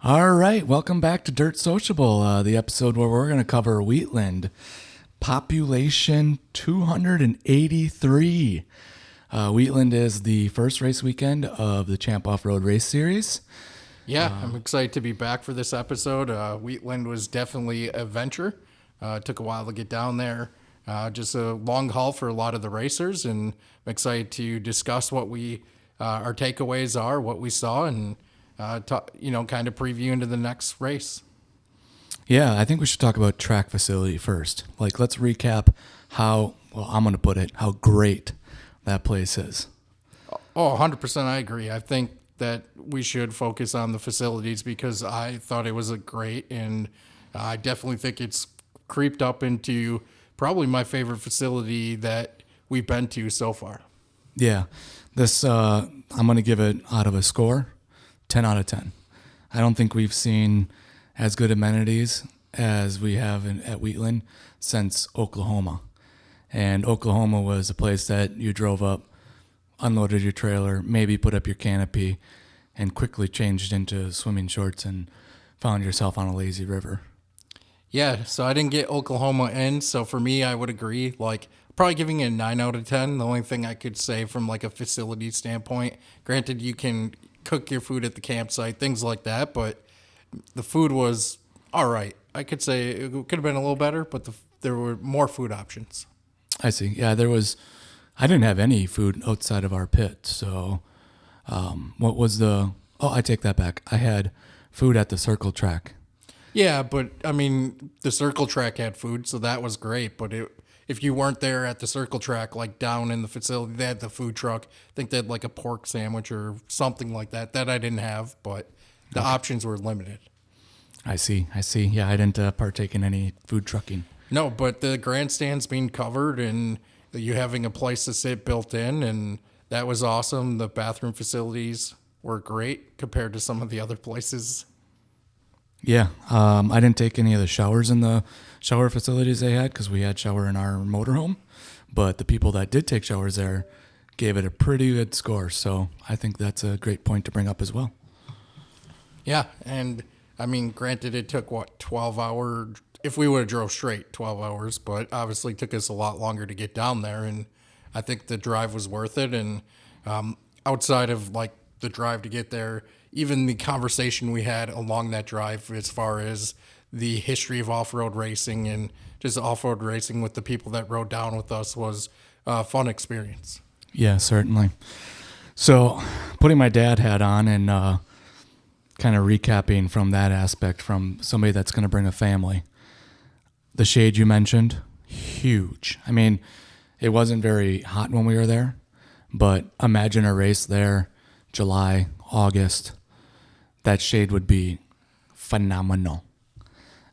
All right, welcome back to Dirt Sociable, the episode where we're going to cover Wheatland. Population 283. Wheatland is the first race weekend of the Champ Off-Road Race Series. Yeah, I'm excited to be back for this episode. Wheatland was definitely a venture. It took a while to get down there. Just a long haul for a lot of the racers, and I'm excited to discuss what our takeaways are, what we saw, and kind of preview into the next race. Yeah, I think we should talk about track facility first. Let's recap how great that place is. Oh, 100% I agree. I think that we should focus on the facilities because I thought it was a great, and I definitely think it's creeped up into probably my favorite facility that we've been to so far. Yeah, I'm going to give it out of a score, 10 out of 10. I don't think we've seen as good amenities as we have at Wheatland since Oklahoma. And Oklahoma was a place that you drove up, unloaded your trailer, maybe put up your canopy, and quickly changed into swimming shorts and found yourself on a lazy river. Yeah, so I didn't get Oklahoma in, so for me, I would agree. Probably giving it a 9 out of 10. The only thing I could say from a facility standpoint, granted, you can cook your food at the campsite, things like that, but the food was all right. I could say it could have been a little better, but there were more food options. I see. Yeah, I didn't have any food outside of our pit, so I take that back. I had food at the circle track. Yeah, but I mean, the circle track had food, so that was great, but if you weren't there at the circle track, down in the facility, they had the food truck. I think they had a pork sandwich or something like that I didn't have, but the options were limited. I see. Yeah, I didn't partake in any food trucking. No, but the grandstand's being covered and you having a place to sit built in, and that was awesome. The bathroom facilities were great compared to some of the other places. Yeah, I didn't take any of the showers in the shower facilities they had because we had shower in our motorhome, but the people that did take showers there gave it a pretty good score, so I think that's a great point to bring up as well. Yeah, and I mean, granted, it took 12 hours. If we would have drove straight, 12 hours, but obviously took us a lot longer to get down there, and I think the drive was worth it. And outside of the drive to get there, even the conversation we had along that drive as far as the history of off-road racing and just off-road racing with the people that rode down with us was a fun experience. Yeah, certainly. So putting my dad hat on and kind of recapping from that aspect from somebody that's going to bring a family. The shade you mentioned, huge. I mean, it wasn't very hot when we were there, but imagine a race there, July, August. That shade would be phenomenal.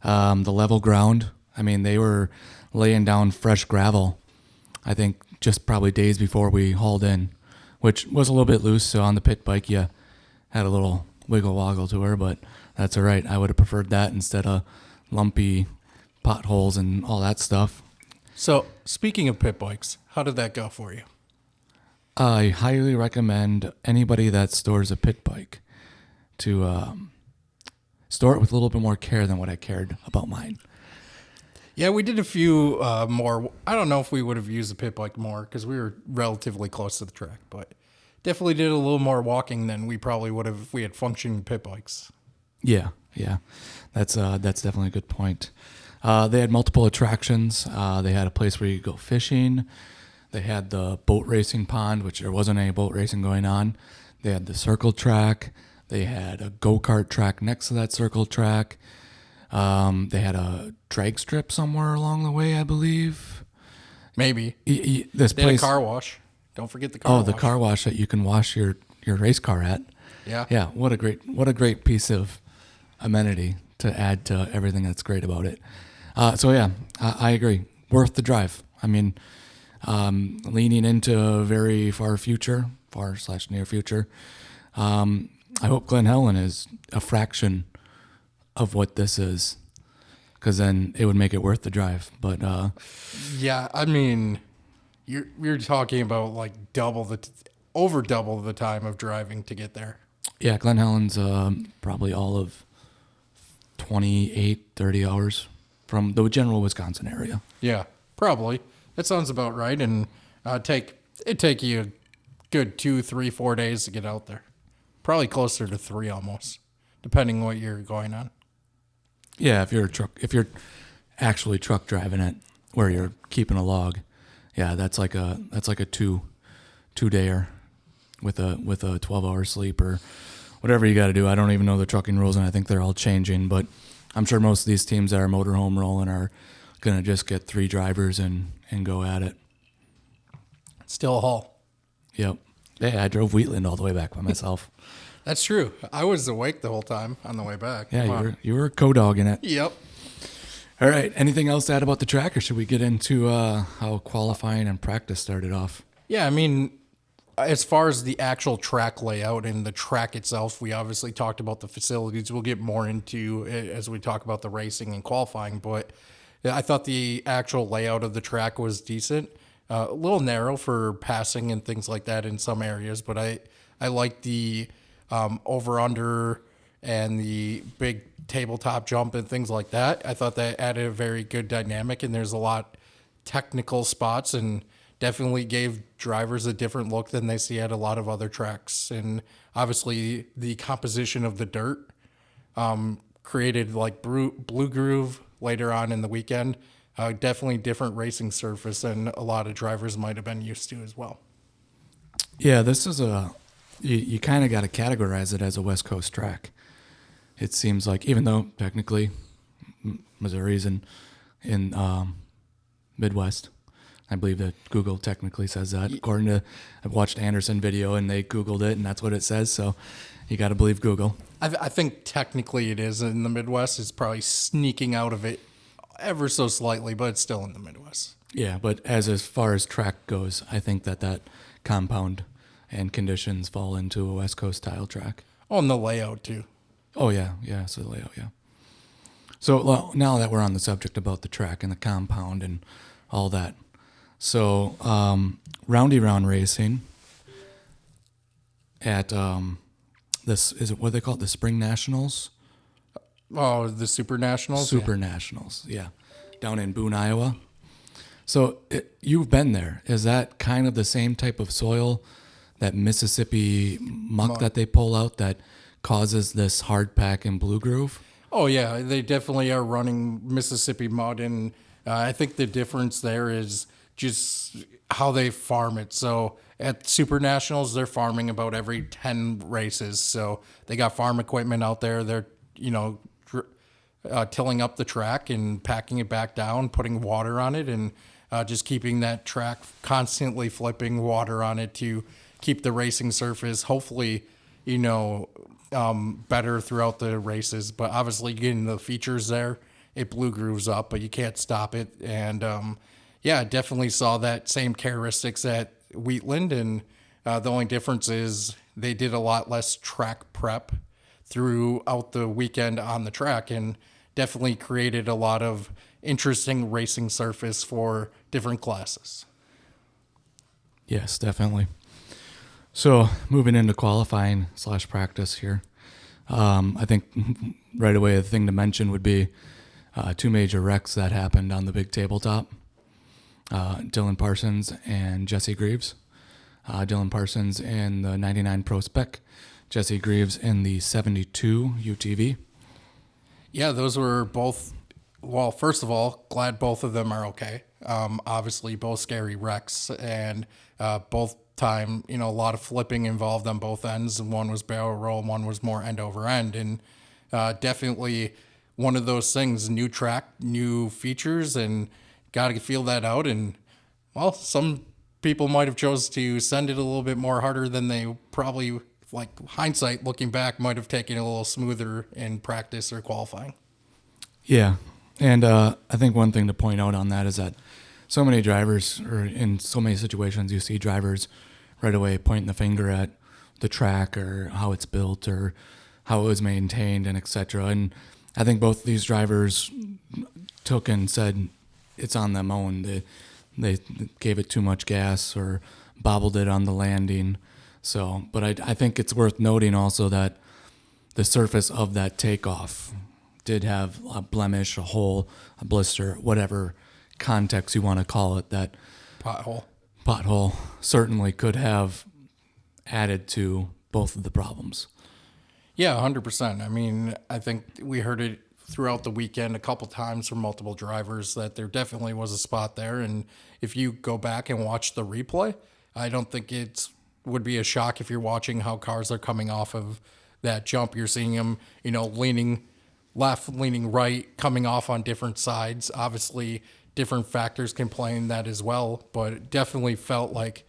The level ground, I mean, they were laying down fresh gravel, I think just probably days before we hauled in, which was a little bit loose, so on the pit bike you had a little wiggle woggle to her, but that's all right. I would have preferred that instead of lumpy potholes and all that stuff. So, speaking of pit bikes, how did that go for you? I highly recommend anybody that stores a pit bike to store it with a little bit more care than what I cared about mine. Yeah, we did a few more. I don't know if we would have used the pit bike more because we were relatively close to the track, but definitely did a little more walking than we probably would have if we had functioning pit bikes. Yeah, that's definitely a good point. They had multiple attractions. They had a place where you could go fishing. They had the boat racing pond, which there wasn't any boat racing going on. They had the circle track. They had a go-kart track next to that circle track. They had a drag strip somewhere along the way, I believe. Maybe. This they place. Had a car wash. Don't forget the car wash. Oh, the car wash that you can wash your race car at. Yeah. Yeah, what a great piece of amenity to add to everything that's great about it. So yeah, I agree. Worth the drive. I mean, leaning into a very far/near future. I hope Glen Helen is a fraction of what this is, because then it would make it worth the drive. But yeah, I mean, you're talking about over double the time of driving to get there. Yeah, Glen Helen's probably all of 28, 30 hours from the general Wisconsin area. Yeah, probably. That sounds about right. And it'd take you a good 2, 3, 4 days to get out there. Probably closer to 3 almost, depending what you're going on. Yeah, if you're actually truck driving it, where you're keeping a log, yeah, that's like a 2-dayer with a 12-hour sleep or whatever you got to do. I don't even know the trucking rules, and I think they're all changing. But I'm sure most of these teams that are motorhome rolling are gonna just get 3 drivers and go at it. Still a haul. Yep. Yeah, I drove Wheatland all the way back by myself. That's true. I was awake the whole time on the way back. Yeah, you were co-dogging it. Yep. All right. Anything else to add about the track, or should we get into how qualifying and practice started off? Yeah, I mean, as far as the actual track layout and the track itself, we obviously talked about the facilities. We'll get more into it as we talk about the racing and qualifying, but I thought the actual layout of the track was decent. A little narrow for passing and things like that in some areas, but I like the over-under and the big tabletop jump and things like that. I thought that added a very good dynamic, and there's a lot technical spots and definitely gave drivers a different look than they see at a lot of other tracks. And obviously the composition of the dirt created like blue groove later on in the weekend. Definitely different racing surface than a lot of drivers might have been used to as well. Yeah, this is you kind of got to categorize it as a West Coast track. It seems like, even though technically Missouri's in Midwest, I believe that Google technically says that. According to, I've watched Anderson video and they Googled it and that's what it says. So you got to believe Google. I think technically it is in the Midwest. It's probably sneaking out of it ever so slightly, but it's still in the Midwest. Yeah, but as far as track goes, I think that compound and conditions fall into a West Coast style track. Oh, and the layout too. Oh, yeah, so the layout, yeah. So well, now that we're on the subject about the track and the compound and all that, so Roundy Round Racing at this, is it what they call it, the Spring Nationals? Oh, the Super Nationals? Super Nationals, yeah, down in Boone, Iowa. So you've been there. Is that kind of the same type of soil, that Mississippi muck that they pull out that causes this hard pack and blue groove? Oh, yeah, they definitely are running Mississippi mud, and I think the difference there is just how they farm it. So at Super Nationals, they're farming about every 10 races. So they got farm equipment out there. They're, tilling up the track and packing it back down, putting water on it, and just keeping that track constantly flipping water on it to keep the racing surface, hopefully, better throughout the races. But obviously getting the features there, it blue grooves up, but you can't stop it. And definitely saw that same characteristics at Wheatland. And the only difference is they did a lot less track prep throughout the weekend on the track, and definitely created a lot of interesting racing surface for different classes. Yes, definitely. So moving into qualifying / practice here, I think right away the thing to mention would be 2 major wrecks that happened on the big tabletop. Dylan Parsons and Jesse Greaves. Dylan Parsons in the 99 Pro Spec, Jesse Greaves in the 72 UTV. Yeah, those were both, well, first of all, glad both of them are okay. Obviously, both scary wrecks, and both time, a lot of flipping involved on both ends. One was barrel roll, and one was more end over end. And definitely one of those things, new track, new features, and got to feel that out. And, well, some people might have chose to send it a little bit more harder than they probably, like hindsight, looking back, might have taken a little smoother in practice or qualifying. Yeah. And I think one thing to point out on that is that so many drivers, or in so many situations, you see drivers right away pointing the finger at the track or how it's built or how it was maintained and et cetera. And I think both these drivers took and said it's on them own. They gave it too much gas or bobbled it on the landing. So, but I think it's worth noting also that the surface of that takeoff did have a blemish, a hole, a blister, whatever context you want to call it, that pothole certainly could have added to both of the problems. Yeah, 100%. I mean, I think we heard it throughout the weekend a couple times from multiple drivers that there definitely was a spot there. And if you go back and watch the replay, I don't think it would be a shock if you're watching how cars are coming off of that jump. You're seeing them, leaning left, leaning right, coming off on different sides. Obviously, different factors can play in that as well, but it definitely felt like,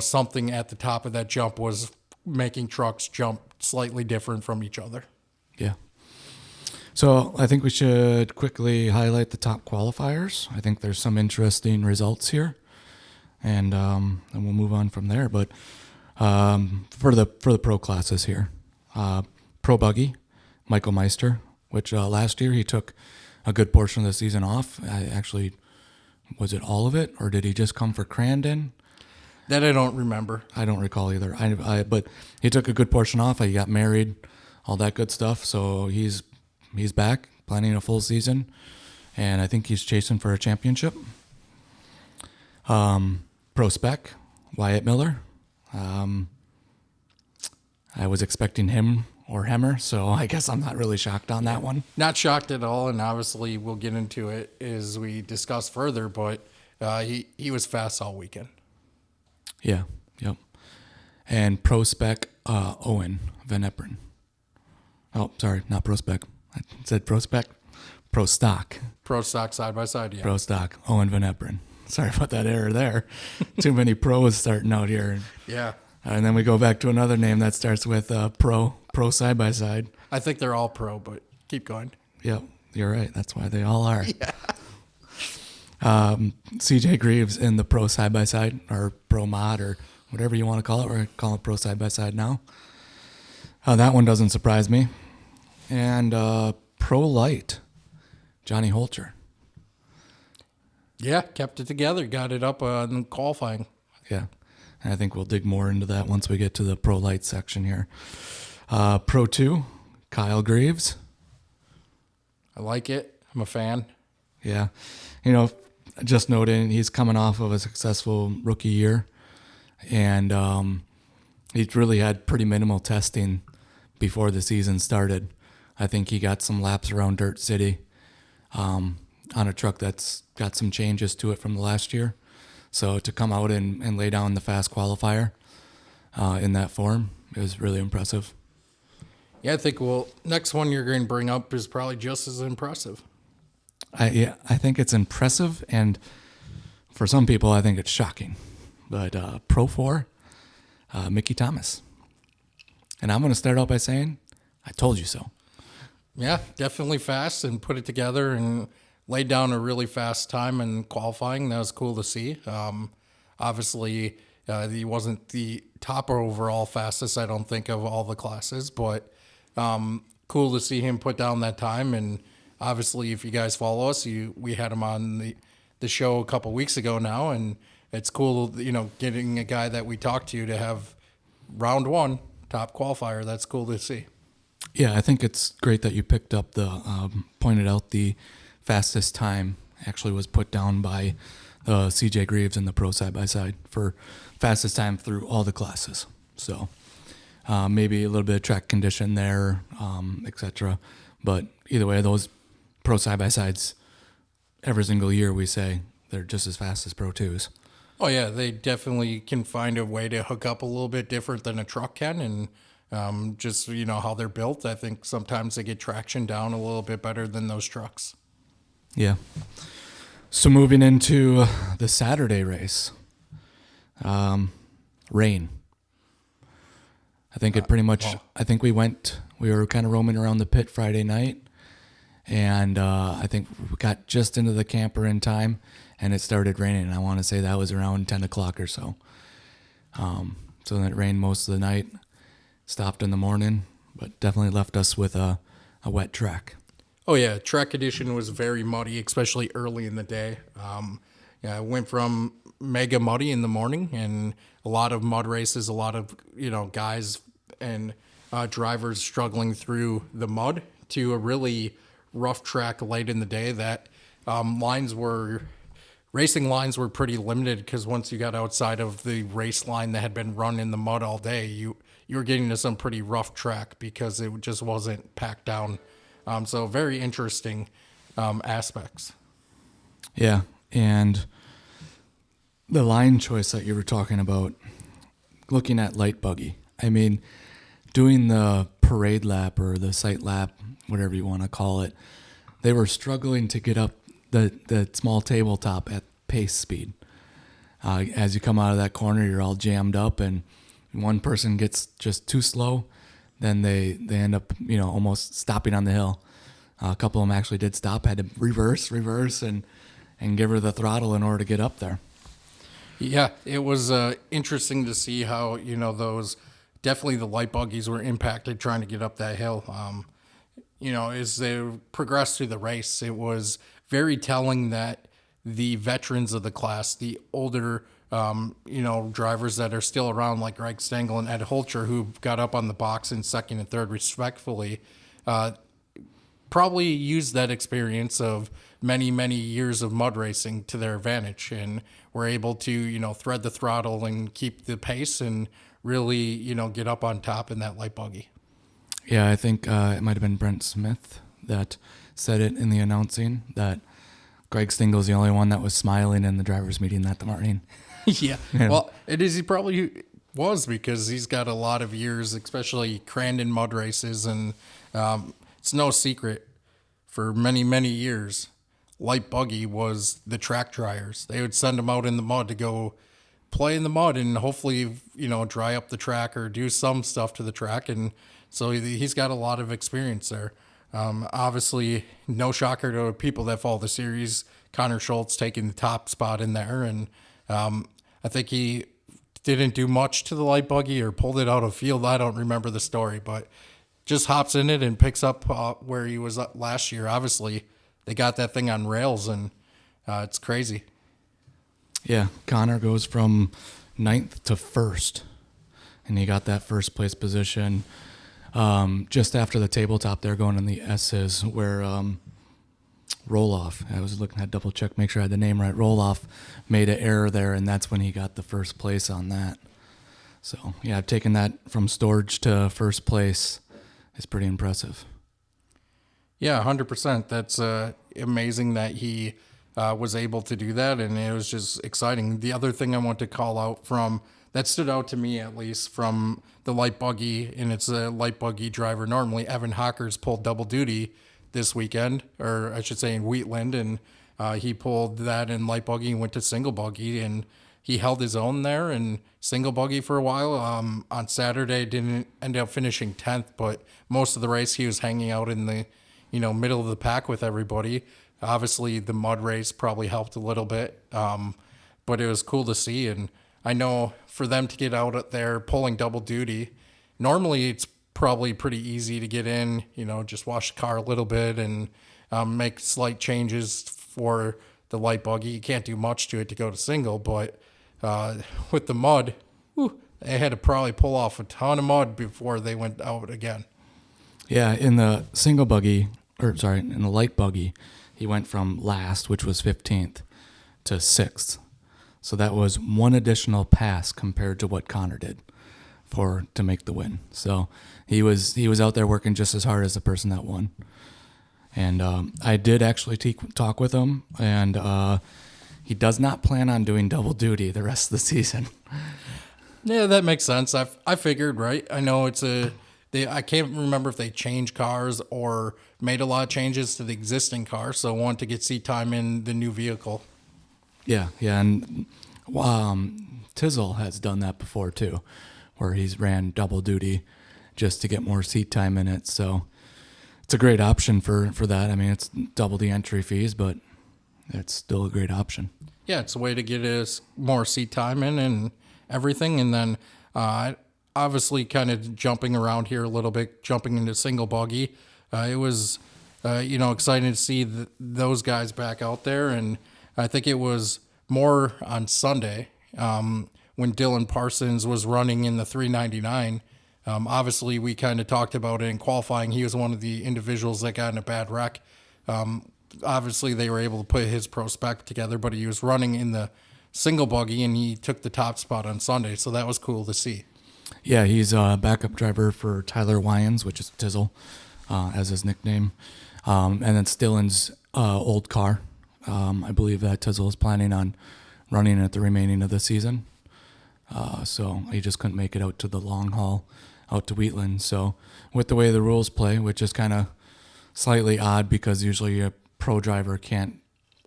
something at the top of that jump was making trucks jump slightly different from each other. Yeah. So I think we should quickly highlight the top qualifiers. I think there's some interesting results here, and we'll move on from there. But for the pro classes here, pro buggy, Michael Meister, which last year he took a good portion of the season off. Was it all of it, or did he just come for Crandon? That I don't remember. I don't recall either. But he took a good portion off. He got married, all that good stuff. So he's back, planning a full season, and I think he's chasing for a championship. Pro spec, Wyatt Miller. I was expecting him or Hemmer, so I guess I'm not really shocked on that one. Not shocked at all, and obviously we'll get into it as we discuss further, but he was fast all weekend. Yeah, yep. And pro spec, Owen Van Eperen. Oh, sorry, not pro spec. I said pro spec. Pro stock. Pro stock side by side, yeah. Pro stock, Owen Van Eperen. Sorry about that error there. Too many pros starting out here. Yeah. And then we go back to another name that starts with pro side by side. I think they're all pro, but keep going. Yep, you're right. That's why they all are. Yeah. CJ Greaves in the pro side by side, or pro mod, or whatever you want to call it. We're going to call it pro side by side now. That one doesn't surprise me. And pro light, Johnny Holter. Yeah, kept it together, got it up in qualifying. Yeah, and I think we'll dig more into that once we get to the pro light section here. Pro 2, Kyle Greaves. I like it. I'm a fan. Yeah. Just noting he's coming off of a successful rookie year, and he's really had pretty minimal testing before the season started. I think he got some laps around Dirt City on a truck that's got some changes to it from the last year. So to come out and lay down the fast qualifier in that form is really impressive. Yeah, I think next one you're going to bring up is probably just as impressive. I think it's impressive, and for some people, I think it's shocking. But Pro 4, Mickey Thomas. And I'm going to start out by saying, I told you so. Yeah, definitely fast and put it together and laid down a really fast time in qualifying. That was cool to see. Obviously, he wasn't the top or overall fastest, I don't think, of all the classes, but cool to see him put down that time. And obviously, if you guys follow us, we had him on the show a couple weeks ago now, and it's cool, getting a guy that we talked to have round one top qualifier. That's cool to see. Yeah, I think it's great that you picked up pointed out the fastest time actually was put down by CJ Greaves in the pro side by side for fastest time through all the classes. So maybe a little bit of track condition there, etc. But either way, those pro side by sides, every single year we say they're just as fast as Pro 2s. Oh yeah, they definitely can find a way to hook up a little bit different than a truck can, and just how they're built. I think sometimes they get traction down a little bit better than those trucks. Yeah. So moving into the Saturday race, rain. I think it pretty much. I think we were kind of roaming around the pit Friday night, and I think we got just into the camper in time, and it started raining. And I want to say that was around 10 o'clock or so. So then it rained most of the night, stopped in the morning, but definitely left us with a wet track. Oh yeah, track condition was very muddy, especially early in the day. It went from mega muddy in the morning and a lot of mud races, a lot of guys and drivers struggling through the mud, to a really rough track late in the day that racing lines were pretty limited, because once you got outside of the race line that had been run in the mud all day, you were getting to some pretty rough track because it just wasn't packed down. So very interesting aspects. Yeah, and the line choice that you were talking about, looking at light buggy. I mean, doing the parade lap or the sight lap, whatever you want to call it, they were struggling to get up the small tabletop at pace speed. As you come out of that corner, you're all jammed up, and one person gets just too slow, then they end up, almost stopping on the hill. A couple of them actually did stop, had to reverse, and give her the throttle in order to get up there. Yeah, it was interesting to see how, those, definitely the light buggies were impacted trying to get up that hill. As they progressed through the race, it was very telling that the veterans of the class, the older, drivers that are still around, like Greg Stengel and Ed Holcher, who got up on the box in second and third respectfully, probably used that experience of many, many years of mud racing to their advantage, and were able to, thread the throttle and keep the pace and really, get up on top in that light buggy. Yeah, I think it might have been Brent Smith that said it in the announcing, that Greg Stingel's the only one that was smiling in the driver's meeting that morning. Yeah. Well, he probably was, because he's got a lot of years, especially Crandon mud races, and it's no secret, for many, many years, light buggy was the track dryers. They would send them out in the mud to go play in the mud and hopefully, dry up the track or do some stuff to the track. And so he's got a lot of experience there. Obviously, no shocker to people that follow the series, Connor Schultz taking the top spot in there. And I think he didn't do much to the light buggy or pulled it out of field. I don't remember the story, but just hops in it and picks up where he was last year. Obviously, they got that thing on rails, and it's crazy. Yeah, Connor goes from 9th to 1st, and he got that first place position just after the tabletop there, going in the S's, where Roloff, I was looking at double check, make sure I had the name right, Roloff made an error there, and that's when he got the first place on that. So, yeah, I've taken that from storage to first place. It's pretty impressive. Yeah, 100%. That's amazing that he was able to do that, and it was just exciting. The other thing I want to call out that stood out to me, at least, from the light buggy, and it's a light buggy driver. Normally, Evan Hockers pulled double duty this weekend, or I should say in Wheatland, and he pulled that in light buggy and went to single buggy, and he held his own there in single buggy for a while. On Saturday, didn't end up finishing 10th, but most of the race he was hanging out in the middle of the pack with everybody. Obviously, the mud race probably helped a little bit, but it was cool to see. And I know for them to get out there pulling double duty, normally it's probably pretty easy to get in, just wash the car a little bit and make slight changes for the light buggy. You can't do much to it to go to single, but with the mud, they had to probably pull off a ton of mud before they went out again. Yeah, in the in the light buggy, he went from last, which was 15th, to 6th. So that was one additional pass compared to what Connor did to make the win. So he was out there working just as hard as the person that won. And I did actually talk with him, and he does not plan on doing double duty the rest of the season. Yeah, that makes sense. I figured, right? I know I can't remember if they changed cars or made a lot of changes to the existing car, so want to get seat time in the new vehicle. Yeah, and Tizzle has done that before too, where he's ran double duty just to get more seat time in it. So it's a great option for that. I mean, it's double the entry fees, but it's still a great option. Yeah, it's a way to get more seat time in and everything. And then obviously kind of jumping around here a little bit, jumping into single buggy. It was, exciting to see those guys back out there. And I think it was more on Sunday when Dylan Parsons was running in the 399. Obviously, we kind of talked about it in qualifying. He was one of the individuals that got in a bad wreck. Obviously, they were able to put his pro spec together, but he was running in the single buggy and he took the top spot on Sunday. So that was cool to see. Yeah, he's a backup driver for Tyler Wyans, which is Tizzle, as his nickname. And then Stillen's old car. I believe that Tizzle is planning on running at the remaining of the season. So he just couldn't make it out to the long haul, out to Wheatland. So with the way the rules play, which is kind of slightly odd because usually a pro driver can't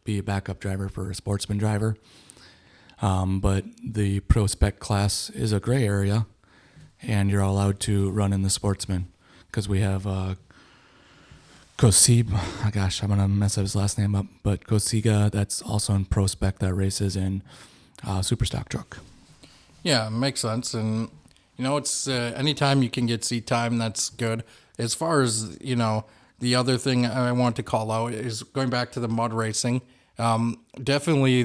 be a backup driver for a sportsman driver. But the pro spec class is a gray area, and you're allowed to run in the sportsman because we have Kosib. Oh gosh, I'm going to mess up his last name up. But Kosiga, that's also in pro spec that races in super stock truck. Yeah, makes sense. And, it's anytime you can get seat time, that's good. As far as, the other thing I want to call out is going back to the mud racing. Definitely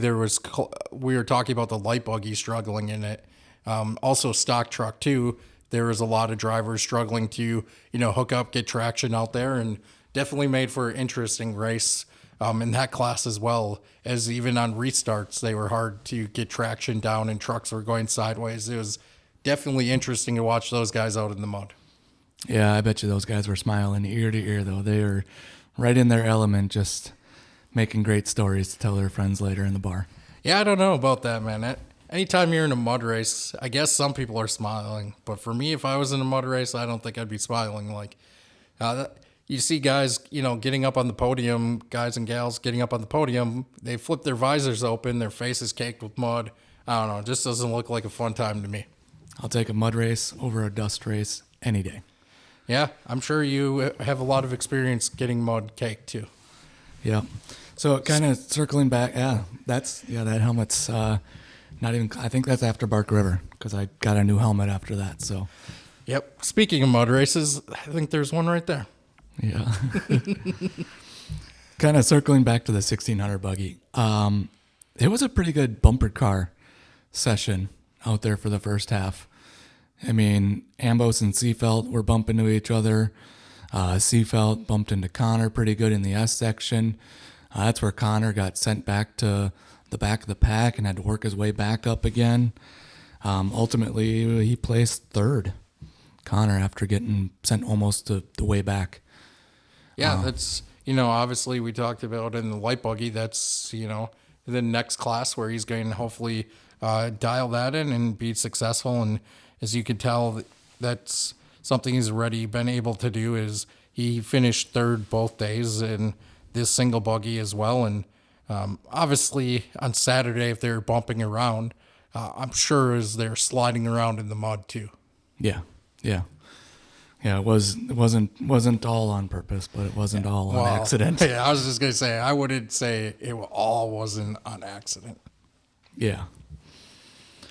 we were talking about the light buggy struggling in it. Also stock truck too. There was a lot of drivers struggling to, hook up, get traction out there, and definitely made for an interesting race in that class as well, as even on restarts, they were hard to get traction down and trucks were going sideways. It was definitely interesting to watch those guys out in the mud. Yeah, I bet you those guys were smiling ear to ear, though. They were right in their element, just making great stories to tell their friends later in the bar. Yeah, I don't know about that, man. Anytime you're in a mud race, I guess some people are smiling. But for me, if I was in a mud race, I don't think I'd be smiling. Like, you see guys, getting up on the podium, guys and gals getting up on the podium, they flip their visors open, their face is caked with mud. I don't know. It just doesn't look like a fun time to me. I'll take a mud race over a dust race any day. Yeah, I'm sure you have a lot of experience getting mud caked too. Yeah. So kind of circling back, that helmet's not even, I think that's after Bark River because I got a new helmet after that. So. Yep. Speaking of mud races, I think there's one right there. Yeah. Kind of circling back to the 1600 buggy. It was a pretty good bumper car session out there for the first half. I mean, Ambos and Seafelt were bumping into each other. Seafelt bumped into Connor pretty good in the S section. That's where Connor got sent back to the back of the pack and had to work his way back up again. Ultimately, he placed third, Connor, after getting sent almost to the way back. Yeah, that's, obviously we talked about in the light buggy, that's, the next class where he's going to hopefully dial that in and be successful. And as you can tell, that's something he's already been able to do is he finished third both days in this single buggy as well. And obviously on Saturday, if they're bumping around, I'm sure as they're sliding around in the mud too. Yeah. It wasn't all on purpose, but it wasn't all on accident. Yeah, I was just gonna say I wouldn't say it all wasn't on accident. Yeah.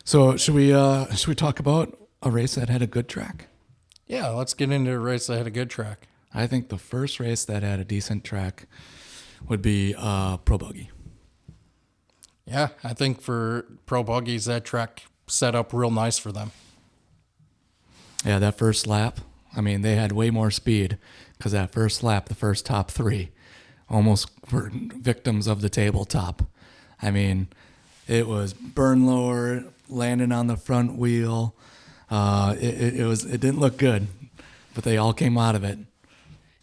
So should we talk about a race that had a good track? Yeah, let's get into a race that had a good track. I think the first race that had a decent track would be Pro Buggy. Yeah, I think for Pro Buggies, that track set up real nice for them. Yeah, that first lap, I mean, they had way more speed because that first lap, the first top three, almost were victims of the tabletop. I mean, it was burn lower, landing on the front wheel. It didn't look good, but they all came out of it.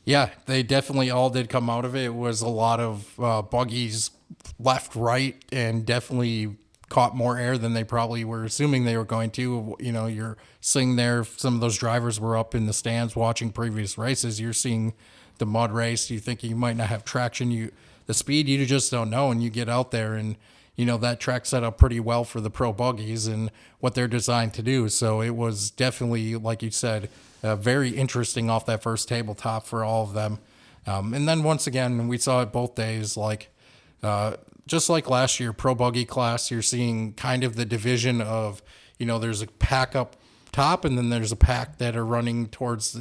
Yeah, they definitely all did come out of it. It was a lot of buggies left, right, and definitely caught more air than they probably were assuming they were going to. You're seeing there, some of those drivers were up in the stands watching previous races. You're seeing the mud race. You think you might not have traction. The speed, you just don't know, and you get out there and that track set up pretty well for the pro buggies and what they're designed to do. So it was definitely, like you said, very interesting off that first tabletop for all of them. And then once again, we saw it both days, just like last year, pro buggy class, you're seeing kind of the division of, there's a pack up top and then there's a pack that are running towards,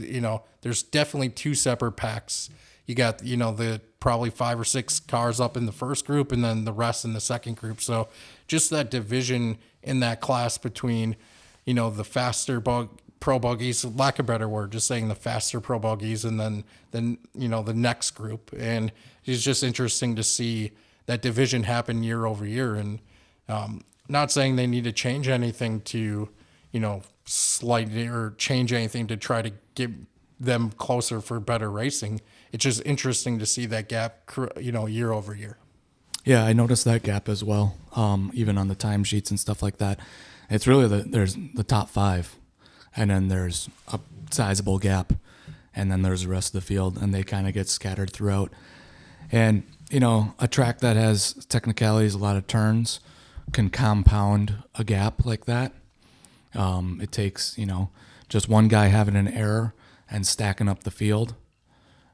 there's definitely two separate packs. You got, the probably 5 or 6 cars up in the first group and then the rest in the second group. So just that division in that class between, the faster pro buggies, lack of a better word, just saying the faster pro buggies, and then the next group. And it's just interesting to see that division happen year over year. And not saying they need to change anything to, slightly or change anything to try to get them closer for better racing. It's just interesting to see that gap, year over year. Yeah, I noticed that gap as well. Even on the timesheets and stuff like that, it's really there's the top 5, and then there's a sizable gap, and then there's the rest of the field, and they kind of get scattered throughout. And a track that has technicalities, a lot of turns, can compound a gap like that. It takes just one guy having an error and stacking up the field,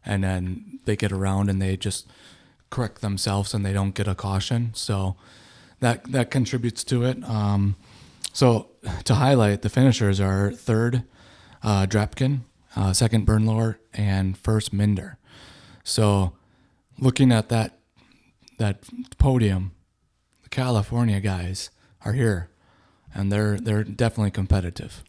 and then they get around and they just correct themselves and they don't get a caution. So that contributes to it. So to highlight, the finishers are third Drapkin, second Bernlohr, and first Minder. So looking at that podium, the California guys are here, and they're definitely competitive.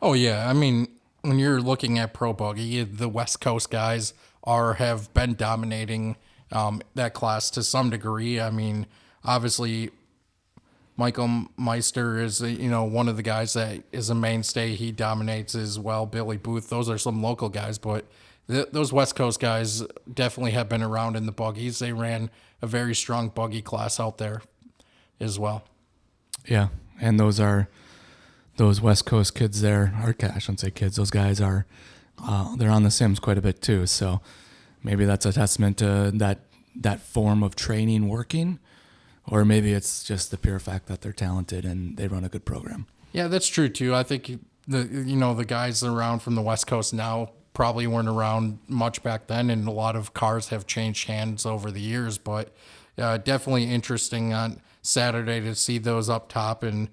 Oh yeah, I mean, when you're looking at pro buggy, the West Coast guys have been dominating that class to some degree. I mean, obviously, Michael Meister is one of the guys that is a mainstay. He dominates as well. Billy Booth, those are some local guys, but those West Coast guys definitely have been around in the buggies. They ran a very strong buggy class out there as well. Yeah, and those West Coast kids there, or I shouldn't say kids, those guys are, they're on the Sims quite a bit too. So maybe that's a testament to that form of training working, or maybe it's just the pure fact that they're talented and they run a good program. Yeah, that's true too. I think the guys around from the West Coast now probably weren't around much back then, and a lot of cars have changed hands over the years. But definitely interesting on Saturday to see those up top, and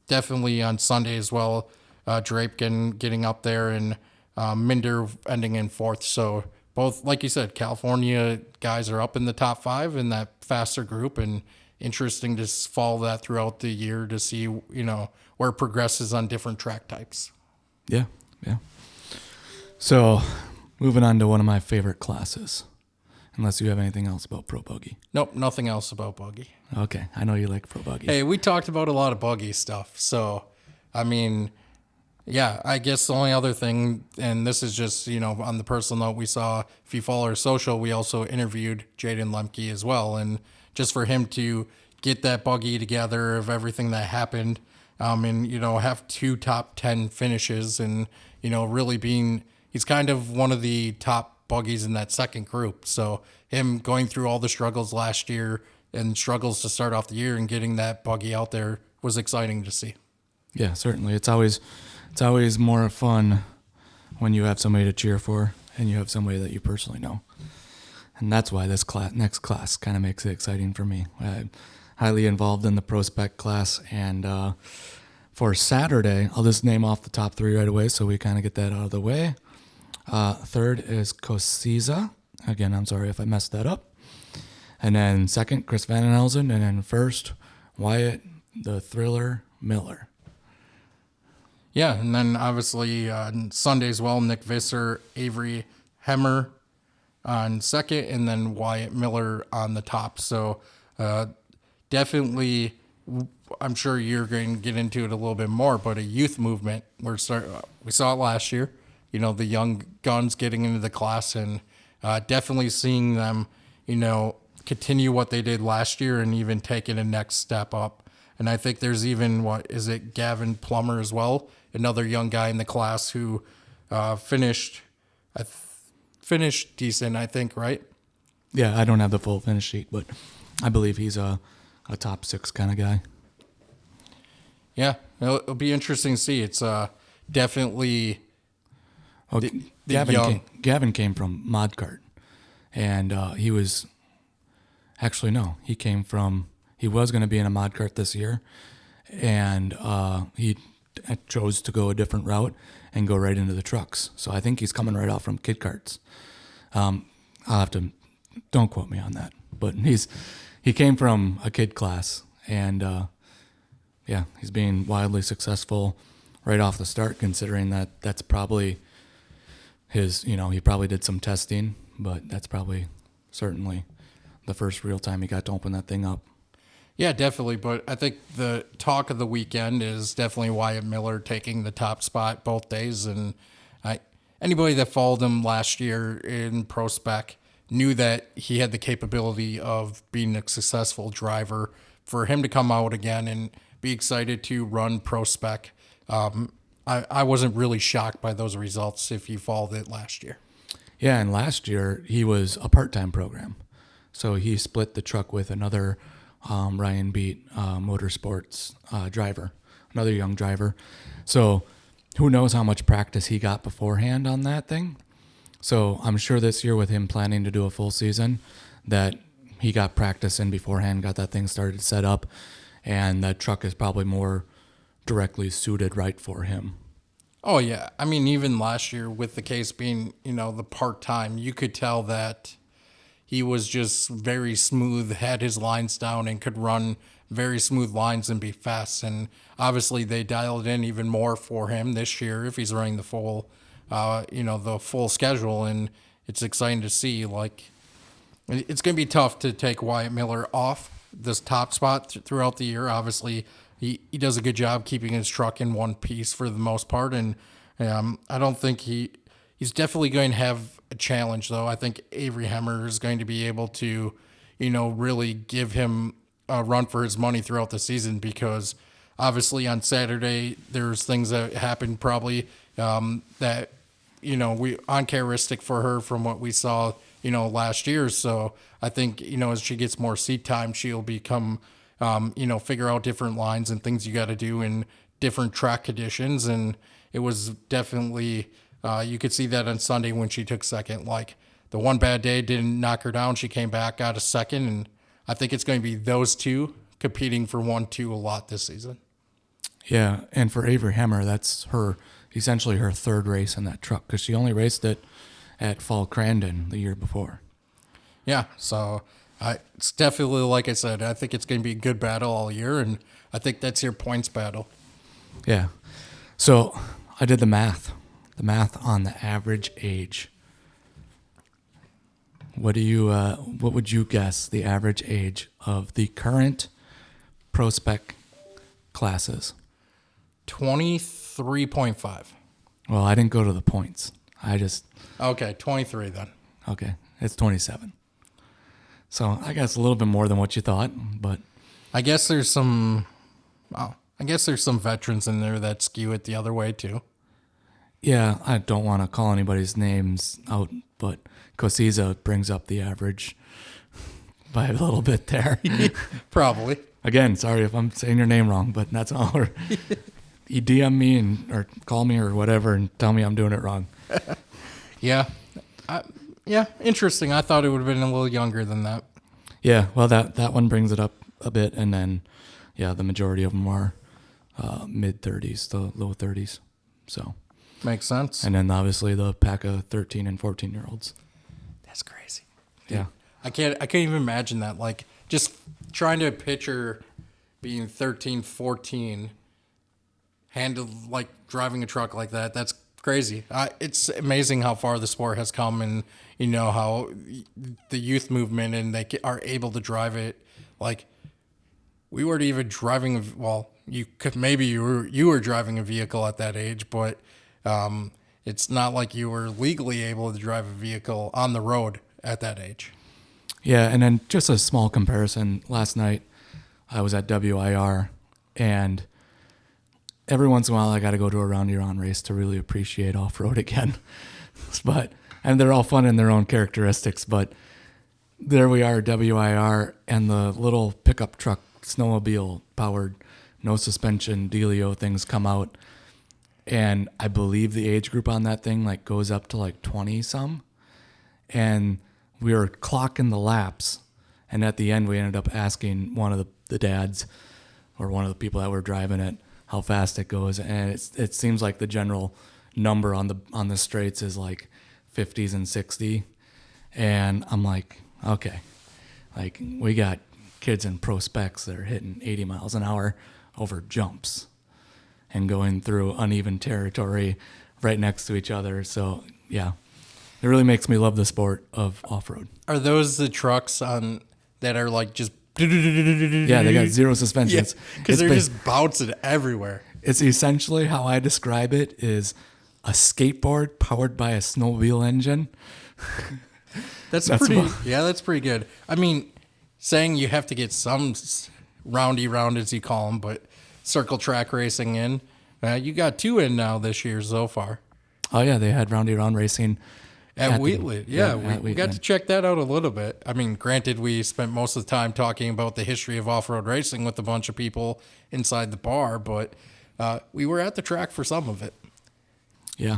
definitely on Sunday as well. Drapkin getting up there and Minder ending in 4th. So both, like you said, California guys are up in the top 5 in that faster group, and interesting to follow that throughout the year to see where it progresses on different track types. Yeah. So moving on to one of my favorite classes, unless you have anything else about pro buggy. Nope, nothing else about buggy. Okay, I know you like pro buggy. Hey, we talked about a lot of buggy stuff. So, I mean, yeah, I guess the only other thing, and this is just, on the personal note, we saw, if you follow our social, we also interviewed Jaden Lemke as well. And just for him to get that buggy together of everything that happened, and, have 2 top 10 finishes and, really he's kind of one of the top buggies in that second group. So him going through all the struggles last year and struggles to start off the year and getting that buggy out there was exciting to see. Yeah, certainly. It's always more fun when you have somebody to cheer for and you have somebody that you personally know. And that's why this next class kind of makes it exciting for me. I'm highly involved in the prospect class, and for Saturday, I'll just name off the top 3 right away so we kind of get that out of the way. Third is Cosiza. Again, I'm sorry if I messed that up. And then second, Chris Vandenhausen. And then first, Wyatt, the Thriller Miller. Yeah, and then obviously on Sunday as well, Nick Visser, Avery Hemmer on second, and then Wyatt Miller on the top. So definitely, I'm sure you're going to get into it a little bit more, but a youth movement. We saw it last year. The young guns getting into the class, and definitely seeing them, continue what they did last year and even taking a next step up. And I think there's even, Gavin Plummer as well, another young guy in the class who finished decent, I think, right? Yeah, I don't have the full finish sheet, but I believe he's a top 6 kind of guy. Yeah, it'll be interesting to see. It's definitely... Gavin came from Mod Kart, and he was... Actually, no. He was going to be in a Mod Kart this year, and he chose to go a different route and go right into the trucks. So I think he's coming right off from kid karts. I'll have to... Don't quote me on that. But he came from a kid class, and he's being wildly successful, right off the start, considering that that's probably his, he probably did some testing, but that's probably certainly the first real time he got to open that thing up. Yeah, definitely. But I think the talk of the weekend is definitely Wyatt Miller taking the top spot both days. And anybody that followed him last year in Pro Spec knew that he had the capability of being a successful driver. For him to come out again and be excited to run Pro Spec, I wasn't really shocked by those results if you followed it last year. Yeah, and last year he was a part-time program. So he split the truck with another Ryan Beat Motorsports driver, another young driver. So who knows how much practice he got beforehand on that thing. So I'm sure this year with him planning to do a full season that he got practice in beforehand, got that thing started set up, and that truck is probably more directly suited right for him. Oh, yeah. I mean, even last year with the case being, the part-time, you could tell that he was just very smooth, had his lines down, and could run very smooth lines and be fast. And obviously they dialed in even more for him this year if he's running the full, the full schedule. And it's exciting to see. Like, it's going to be tough to take Wyatt Miller off this top spot throughout the year. Obviously, he does a good job keeping his truck in one piece for the most part. And I don't think he's definitely going to have a challenge, though. I think Avery Hemmer is going to be able to, really give him a run for his money throughout the season, because obviously on Saturday there's things that happened probably that, we uncharacteristic for her from what we saw, last year. So I think, as she gets more seat time, she'll become, figure out different lines and things you got to do in different track conditions. And it was definitely, you could see that on Sunday when she took second. Like, the one bad day didn't knock her down. She came back, got a second. And I think it's going to be those two competing for 1-2 a lot this season. Yeah, and for Avery Hemmer, that's essentially her third race in that truck, because she only raced it at Fall Crandon the year before. Yeah, so it's definitely, like I said, I think it's going to be a good battle all year, and I think that's your points battle. Yeah. So I did the math on the average age. What would you guess the average age of the current Pro Spec classes? 23.5. Well, I didn't go to the points. Okay, 23 then. Okay, it's 27. So I guess a little bit more than what you thought, but I guess there's some veterans in there that skew it the other way too. yeah, I don't want to call anybody's names out, but Cosiza brings up the average by a little bit there. Probably. Again, sorry if I'm saying your name wrong, but that's all. You DM me or call me or whatever and tell me I'm doing it wrong. Yeah. Yeah, interesting. I thought it would have been a little younger than that. Yeah, well, that one brings it up a bit, and then, yeah, the majority of them are mid-30s to low 30s. So Makes sense. and then obviously the pack of 13 and 14-year-olds. That's crazy. Yeah. I can't even imagine that. Like, just trying to picture being 13, 14, like driving a truck like that. That's crazy. It's amazing how far the sport has come, and how the youth movement, and they are able to drive it. Like, we weren't even driving. Well, you were driving a vehicle at that age, but it's not like you were legally able to drive a vehicle on the road at that age. Yeah, and then just a small comparison. Last night, I was at WIR, and every once in a while, I got to go to a round-year-on race to really appreciate off-road again. And they're all fun in their own characteristics, but there we are, WIR, and the little pickup truck, snowmobile-powered, no suspension, dealio things come out, and I believe the age group on that thing goes up to 20-some, and we were clocking the laps, and at the end we ended up asking one of the dads or one of the people that were driving it how fast it goes, and it seems like the general number on the straights is 50s and 60, and I'm like, okay, we got kids in pro specs that are hitting 80 miles an hour over jumps, and going through uneven territory right next to each other. So yeah, it really makes me love the sport of off-road. Are those the trucks on that are like just? Yeah, they got zero suspensions. Because they're just bouncing everywhere. It's essentially how I describe it is a skateboard powered by a snowmobile engine. That's pretty good. I mean, saying you have to get some roundy round, as you call them, but circle track racing in. You got 2 in now this year so far. Oh yeah, they had roundy round racing at Wheatland. We got to Wheatland. check that out a little bit. I mean, granted, we spent most of the time talking about the history of off-road racing with a bunch of people inside the bar, but we were at the track for some of it. Yeah.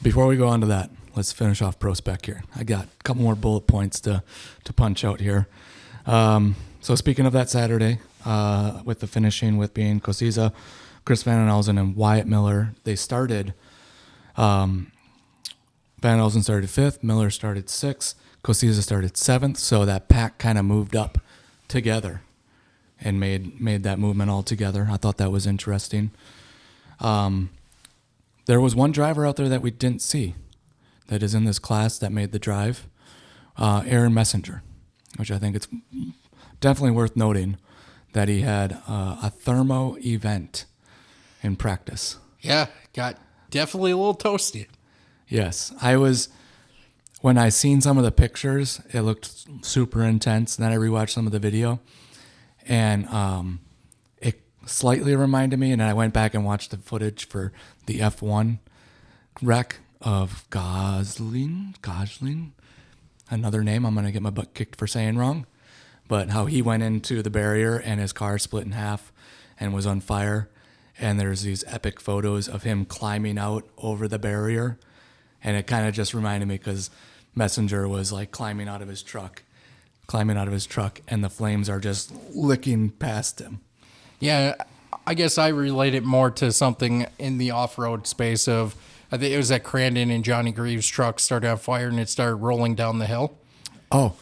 Before we go on to that, let's finish off Pro Spec here. I got a couple more bullet points to punch out here. So speaking of that Saturday, with the finishing with being Cosiza, Chris Van Alzen, and Wyatt Miller, they started. Van Alzen started 5th, Miller started 6th, Cosiza started 7th. So that pack kind of moved up together and made that movement all together. I thought that was interesting. There was one driver out there that we didn't see that is in this class that made the drive, Aaron Messenger, which I think it's definitely worth noting that he had a thermo event in practice. Yeah, got definitely a little toasty. Yes, when I seen some of the pictures, it looked super intense. And then I rewatched some of the video, and it slightly reminded me. And then I went back and watched the footage for the F1 wreck of Gosling, another name I'm going to get my butt kicked for saying wrong, but how he went into the barrier and his car split in half and was on fire. And there's these epic photos of him climbing out over the barrier. And it kind of just reminded me because Messenger was like climbing out of his truck, and the flames are just licking past him. Yeah, I guess I relate it more to something in the off-road space of, I think it was at Crandon and Johnny Greaves' truck started on fire and it started rolling down the hill. Oh,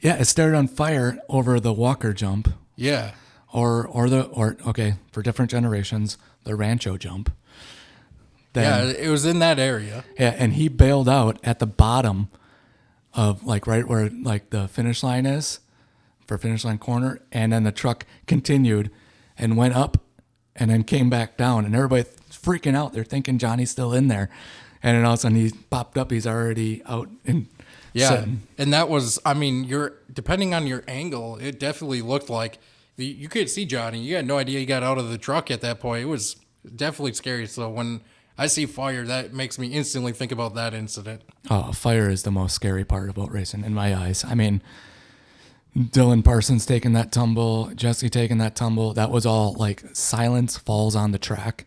yeah, it started on fire over the Walker jump. Yeah. Or for different generations, the Rancho jump. Then, yeah, it was in that area. Yeah, and he bailed out at the bottom of like right where like the finish line is for finish line corner, and then the truck continued and went up and then came back down, and everybody's freaking out. They're thinking Johnny's still in there, and then all of a sudden he popped up. He's already out and sitting. And that was, I mean, depending on your angle, it definitely looked like you could see Johnny. You had no idea he got out of the truck at that point. It was definitely scary. So when I see fire, that makes me instantly think about that incident. Oh, fire is the most scary part about racing in my eyes. I mean, Dylan Parsons taking that tumble, Jesse taking that tumble, that was all like silence falls on the track.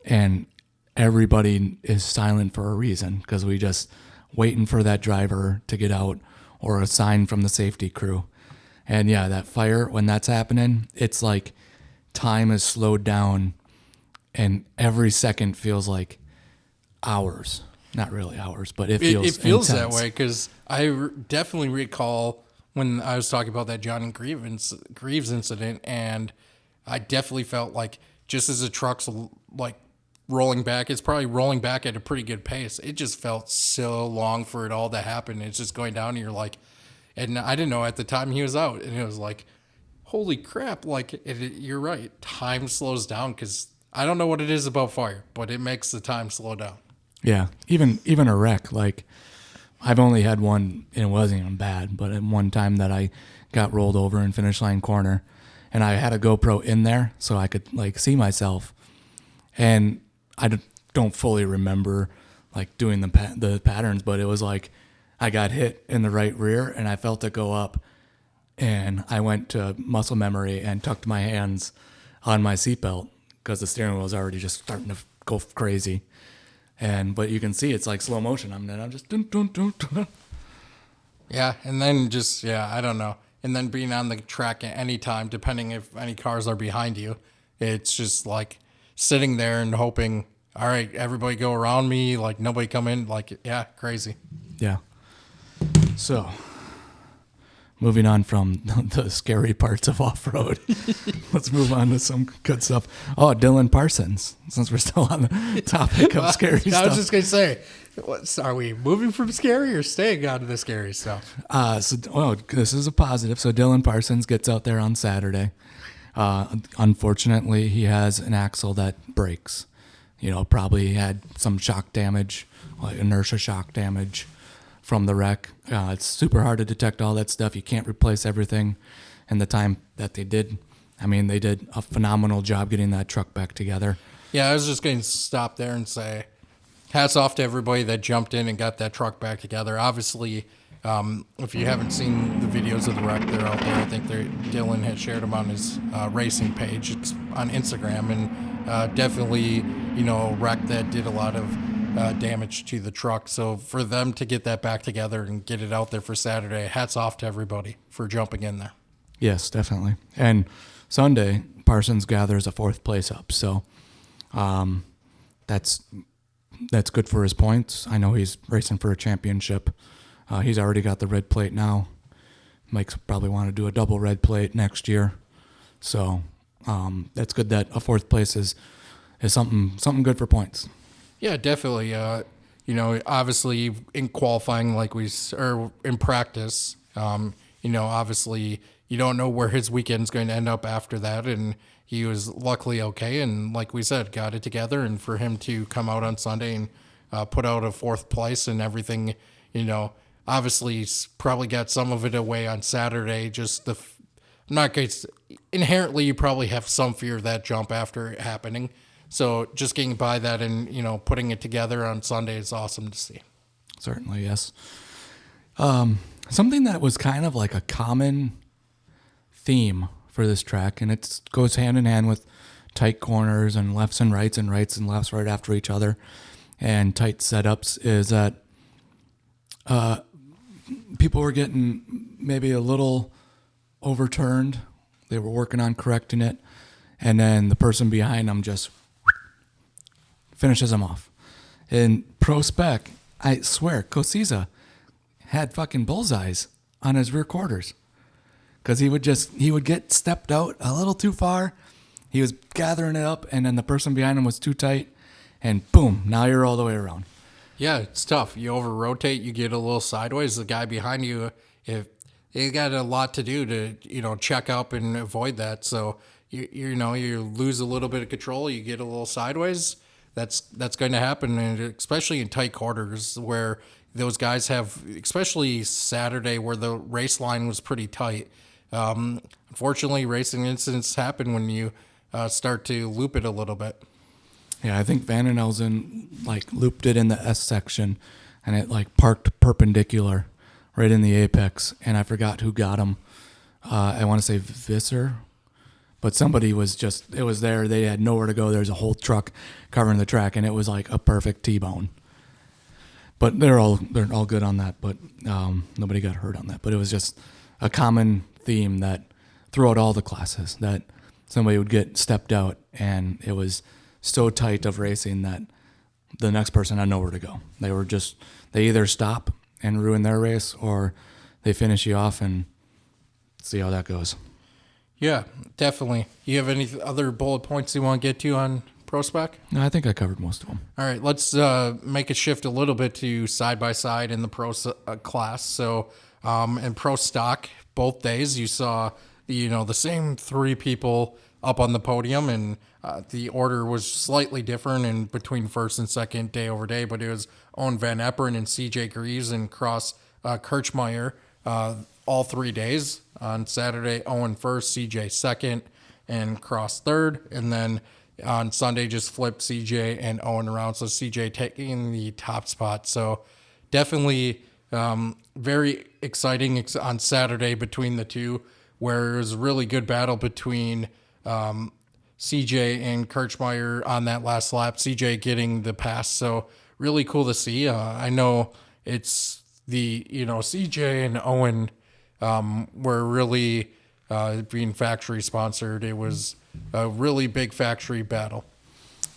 And everybody is silent for a reason because we just waiting for that driver to get out or a sign from the safety crew. And yeah, that fire, when that's happening, it's like time is slowed down and every second feels like hours. Not really hours, but it feels that way because I definitely recall when I was talking about that Johnny Greaves incident, and I definitely felt like just as the truck's like rolling back, it's probably rolling back at a pretty good pace. It just felt so long for it all to happen. It's just going down and you're like, and I didn't know at the time he was out, and it was like, holy crap, like you're right. Time slows down because I don't know what it is about fire, but it makes the time slow down. Yeah, even a wreck, like I've only had one, and it wasn't even bad, but at one time that I got rolled over in finish line corner, and I had a GoPro in there so I could like see myself, and I don't fully remember like doing the patterns, but it was like I got hit in the right rear and I felt it go up, and I went to muscle memory and tucked my hands on my seatbelt because the steering wheel was already just starting to go crazy. But you can see it's like slow motion. I'm just dun, dun, dun, dun. Yeah, and then just I don't know. And then being on the track at any time, depending if any cars are behind you, it's just like sitting there and hoping, all right, everybody go around me, like nobody come in, like crazy. Yeah. So moving on from the scary parts of off-road, let's move on to some good stuff. Oh, Dylan Parsons, since we're still on the topic of scary stuff. I was just going to say, are we moving from scary or staying out of the scary stuff? This is a positive. So Dylan Parsons gets out there on Saturday. Unfortunately, he has an axle that breaks. Probably had some shock damage, like inertia shock damage from the wreck. It's super hard to detect all that stuff. You can't replace everything. And the time that they did, they did a phenomenal job getting that truck back together. Yeah, I was just going to stop there and say, hats off to everybody that jumped in and got that truck back together. Obviously, if you haven't seen the videos of the wreck, they're out there. I think Dylan had shared them on his racing page. It's on Instagram, and definitely, a wreck that did a lot of damage to the truck. So for them to get that back together and get it out there for Saturday, hats off to everybody for jumping in there. Yes, definitely. And Sunday, Parsons gathers a 4th place up. So that's good for his points. I know he's racing for a championship. He's already got the red plate now. Mike's probably want to do a double red plate next year. So that's good that a 4th place is something good for points. Yeah, definitely. Obviously in qualifying, or in practice, obviously you don't know where his weekend's going to end up after that. And he was luckily okay. And like we said, got it together. And for him to come out on Sunday and put out a 4th place and everything, obviously he's probably got some of it away on Saturday. Just inherently you probably have some fear of that jump after it happening. So just getting by that and, putting it together on Sunday is awesome to see. Certainly, yes. Something that was kind of like a common theme for this track, and it goes hand in hand with tight corners and lefts and rights and lefts right after each other and tight setups, is that people were getting maybe a little overturned. They were working on correcting it, and then the person behind them just finishes them off. In Pro Spec, I swear, Cosiza had fucking bullseyes on his rear quarters because he would get stepped out a little too far. He was gathering it up, and then the person behind him was too tight, and boom, now you're all the way around. Yeah, it's tough. You over rotate, you get a little sideways. The guy behind you, if they got a lot to do to check up and avoid that. So you lose a little bit of control. You get a little sideways. That's going to happen, and especially in tight quarters where those guys have, especially Saturday where the race line was pretty tight. Unfortunately, racing incidents happen when you start to loop it a little bit. Yeah, I think Van Elzen looped it in the S section, and it parked perpendicular right in the apex, and I forgot who got him. I want to say Visser. But somebody was it was there. They had nowhere to go. There's a whole truck covering the track, and it was like a perfect T-bone. But they're all good on that. But nobody got hurt on that. But it was just a common theme that throughout all the classes that somebody would get stepped out, and it was so tight of racing that the next person had nowhere to go. They either stop and ruin their race, or they finish you off and see how that goes. Yeah, definitely. You have any other bullet points you want to get to on Pro Spec? No, I think I covered most of them. All right, let's make a shift a little bit to side-by-side in the Pro class. So in Pro Stock, both days you saw the same 3 people up on the podium, and the order was slightly different in between first and second day over day, but it was Owen Van Epperen and CJ Greaves and Cross Kirchmeier all 3 days. On Saturday, Owen first, CJ second, and Cross third. And then on Sunday, just flipped CJ and Owen around. So CJ taking the top spot. So definitely very exciting on Saturday between the two, where it was a really good battle between CJ and Kirchmeier on that last lap. CJ getting the pass. So really cool to see. I know it's CJ and Owen were really being factory sponsored. It was a really big factory battle.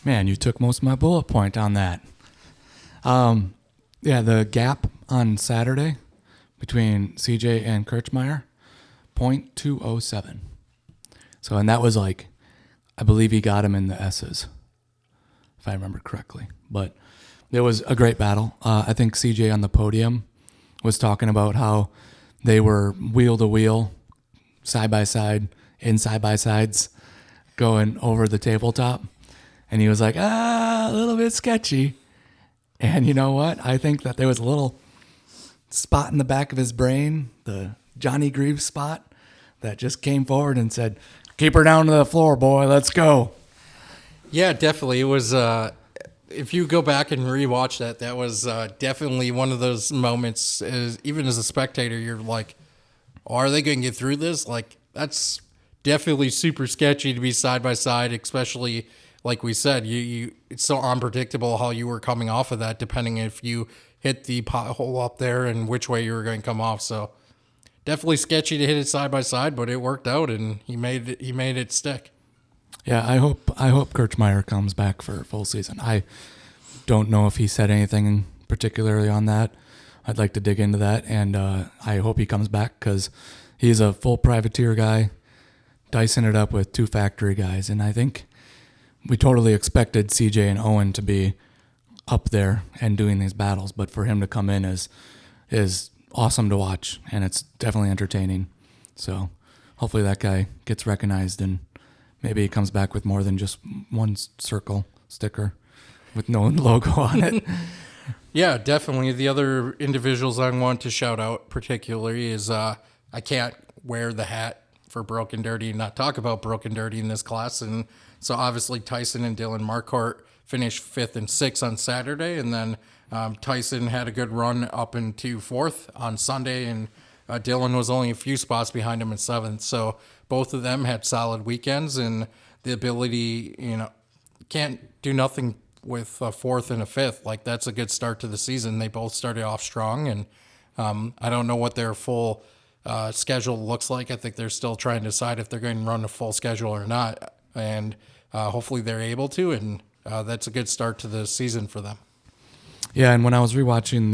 Man, you took most of my bullet point on that. The gap on Saturday between CJ and Kirchmeier .207. So, and that was like, I believe he got him in the S's, if I remember correctly. But it was a great battle. I think CJ on the podium was talking about how they were wheel to wheel, side by side, in side by sides, going over the tabletop. And he was like, a little bit sketchy. And you know what? I think that there was a little spot in the back of his brain, the Johnny Greaves spot, that just came forward and said, keep her down to the floor, boy. Let's go. Yeah, definitely. It was, if you go back and rewatch that, that was definitely one of those moments, even as a spectator, you're like, oh, are they going to get through this? Like, that's definitely super sketchy to be side by side, especially like we said, it's so unpredictable how you were coming off of that, depending if you hit the pothole up there and which way you were going to come off. So definitely sketchy to hit it side by side, but it worked out and he made it stick. Yeah, I hope Kirchmeier comes back for a full season. I don't know if he said anything particularly on that. I'd like to dig into that, and I hope he comes back because he's a full privateer guy, dicing it up with two factory guys, and I think we totally expected CJ and Owen to be up there and doing these battles, but for him to come in is awesome to watch, and it's definitely entertaining. So hopefully that guy gets recognized and maybe he comes back with more than just one circle sticker with no logo on it. Yeah, definitely. The other individuals I want to shout out particularly is I can't wear the hat for Broken Dirty and not talk about Broken Dirty in this class. And so obviously Tyson and Dylan Marquardt finished 5th and 6th on Saturday. And then Tyson had a good run up into 4th on Sunday. And Dylan was only a few spots behind him in 7th. So both of them had solid weekends and the ability, can't do nothing with a 4th and a 5th. Like, that's a good start to the season. They both started off strong, and I don't know what their full schedule looks like. I think they're still trying to decide if they're going to run a full schedule or not, and hopefully they're able to, and that's a good start to the season for them. Yeah, and when I was rewatching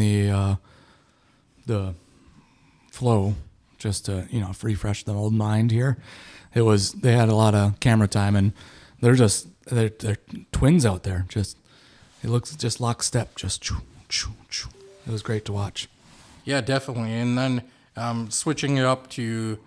the flow, just to refresh the old mind here, they had a lot of camera time, and they're twins out there. It looks just lockstep. Just choo, choo, choo. It was great to watch. Yeah, definitely. And then switching it up to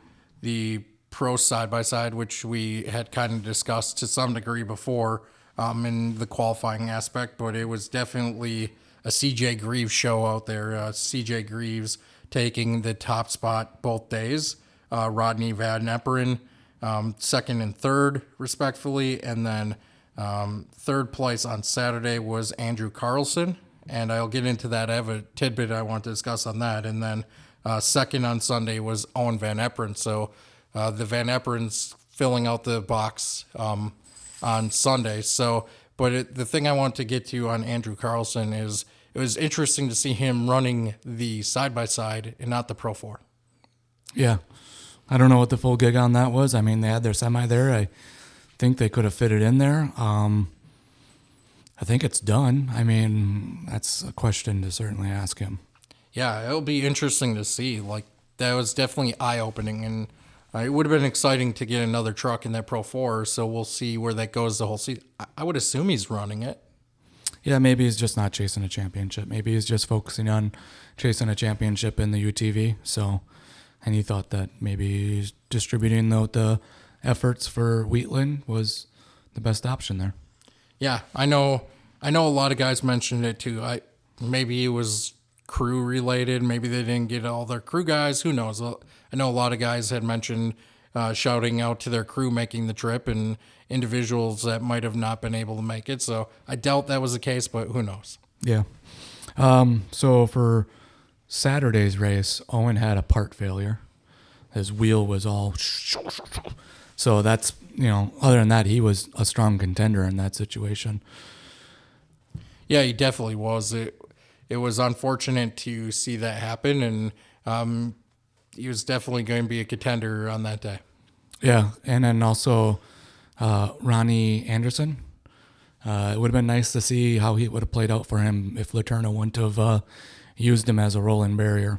the pro side by side, which we had kind of discussed to some degree before in the qualifying aspect, but it was definitely a CJ Greaves show out there. CJ Greaves taking the top spot both days. Rodney Van Eperen, 2nd and 3rd, respectfully. And then 3rd place on Saturday was Andrew Carlson. And I'll get into that. I have a tidbit I want to discuss on that. And then 2nd on Sunday was Owen Van Eperen. So the Van Eperens filling out the box on Sunday. So, but the thing I want to get to on Andrew Carlson is it was interesting to see him running the side-by-side and not the Pro 4. Yeah. I don't know what the full gig on that was. I mean, they had their semi there. I think they could have fit it in there. I think it's done. I mean, that's a question to certainly ask him. Yeah, it'll be interesting to see. Like, that was definitely eye-opening, and it would have been exciting to get another truck in that Pro 4, so we'll see where that goes the whole season. I would assume he's running it. Yeah, maybe he's just not chasing a championship. Maybe he's just focusing on chasing a championship in the UTV. So, and he thought that maybe distributing the efforts for Wheatland was the best option there. Yeah, I know a lot of guys mentioned it too. Maybe it was crew related. Maybe they didn't get all their crew guys. Who knows? I know a lot of guys had mentioned shouting out to their crew making the trip and individuals that might have not been able to make it. So I doubt that was the case, but who knows? Yeah. So for Saturday's race, Owen had a part failure. His wheel was all... So that's, other than that, he was a strong contender in that situation. Yeah, he definitely was. It was unfortunate to see that happen, and he was definitely going to be a contender on that day. Yeah, and then also Ronnie Anderson. It would have been nice to see how he would have played out for him if Laterna wouldn't have used him as a rolling barrier.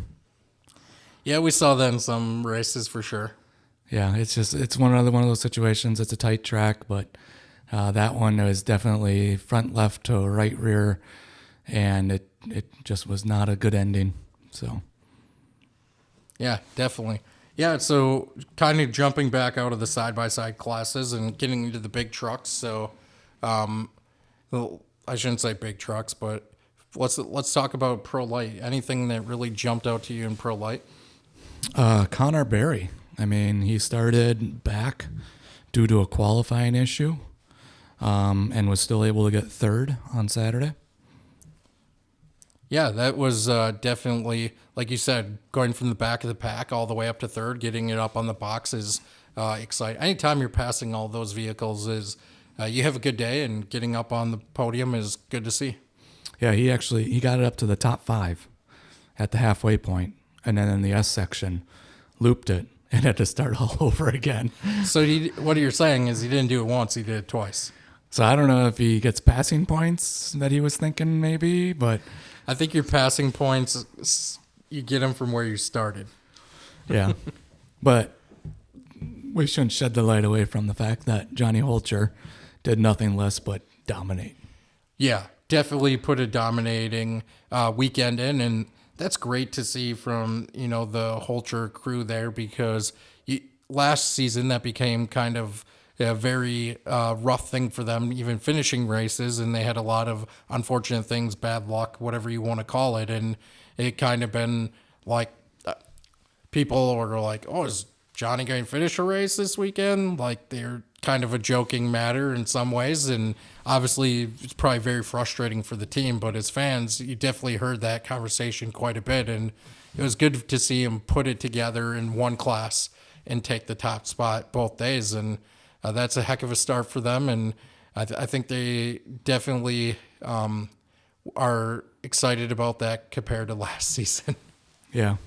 Yeah, we saw that in some races for sure. Yeah, it's one of those situations. It's a tight track, but that one was definitely front left to right rear, and it just was not a good ending. So Yeah, definitely. Yeah, so kind of jumping back out of the side-by-side classes and getting into the big trucks. So, well, I shouldn't say big trucks, but let's talk about Pro Light. Anything that really jumped out to you in Pro Light? Connor Berry. I mean, he started back due to a qualifying issue, and was still able to get third on Saturday. Yeah, that was definitely, like you said, going from the back of the pack all the way up to third, getting it up on the box is exciting. Anytime you're passing all those vehicles is you have a good day, and getting up on the podium is good to see. Yeah, he got it up to the top 5 at the halfway point, and then in the S section, looped it and had to start all over again. So what you're saying is he didn't do it once, he did it twice. So I don't know if he gets passing points that he was thinking maybe, but I think your passing points, you get them from where you started. yeah. But we shouldn't shed the light away from the fact that Johnny Holcher did nothing less but dominate. Yeah, definitely put a dominating weekend in, and that's great to see from the Holcher crew there, because last season that became kind of a very rough thing for them, even finishing races, and they had a lot of unfortunate things, bad luck, whatever you want to call it, and it kind of been like people were like, "Oh, is Johnny going to finish a race this weekend?" Like they're kind of a joking matter in some ways, and obviously it's probably very frustrating for the team, but as fans, you definitely heard that conversation quite a bit, and it was good to see him put it together in one class and take the top spot both days, and that's a heck of a start for them, and I think they definitely are excited about that compared to last season. Yeah.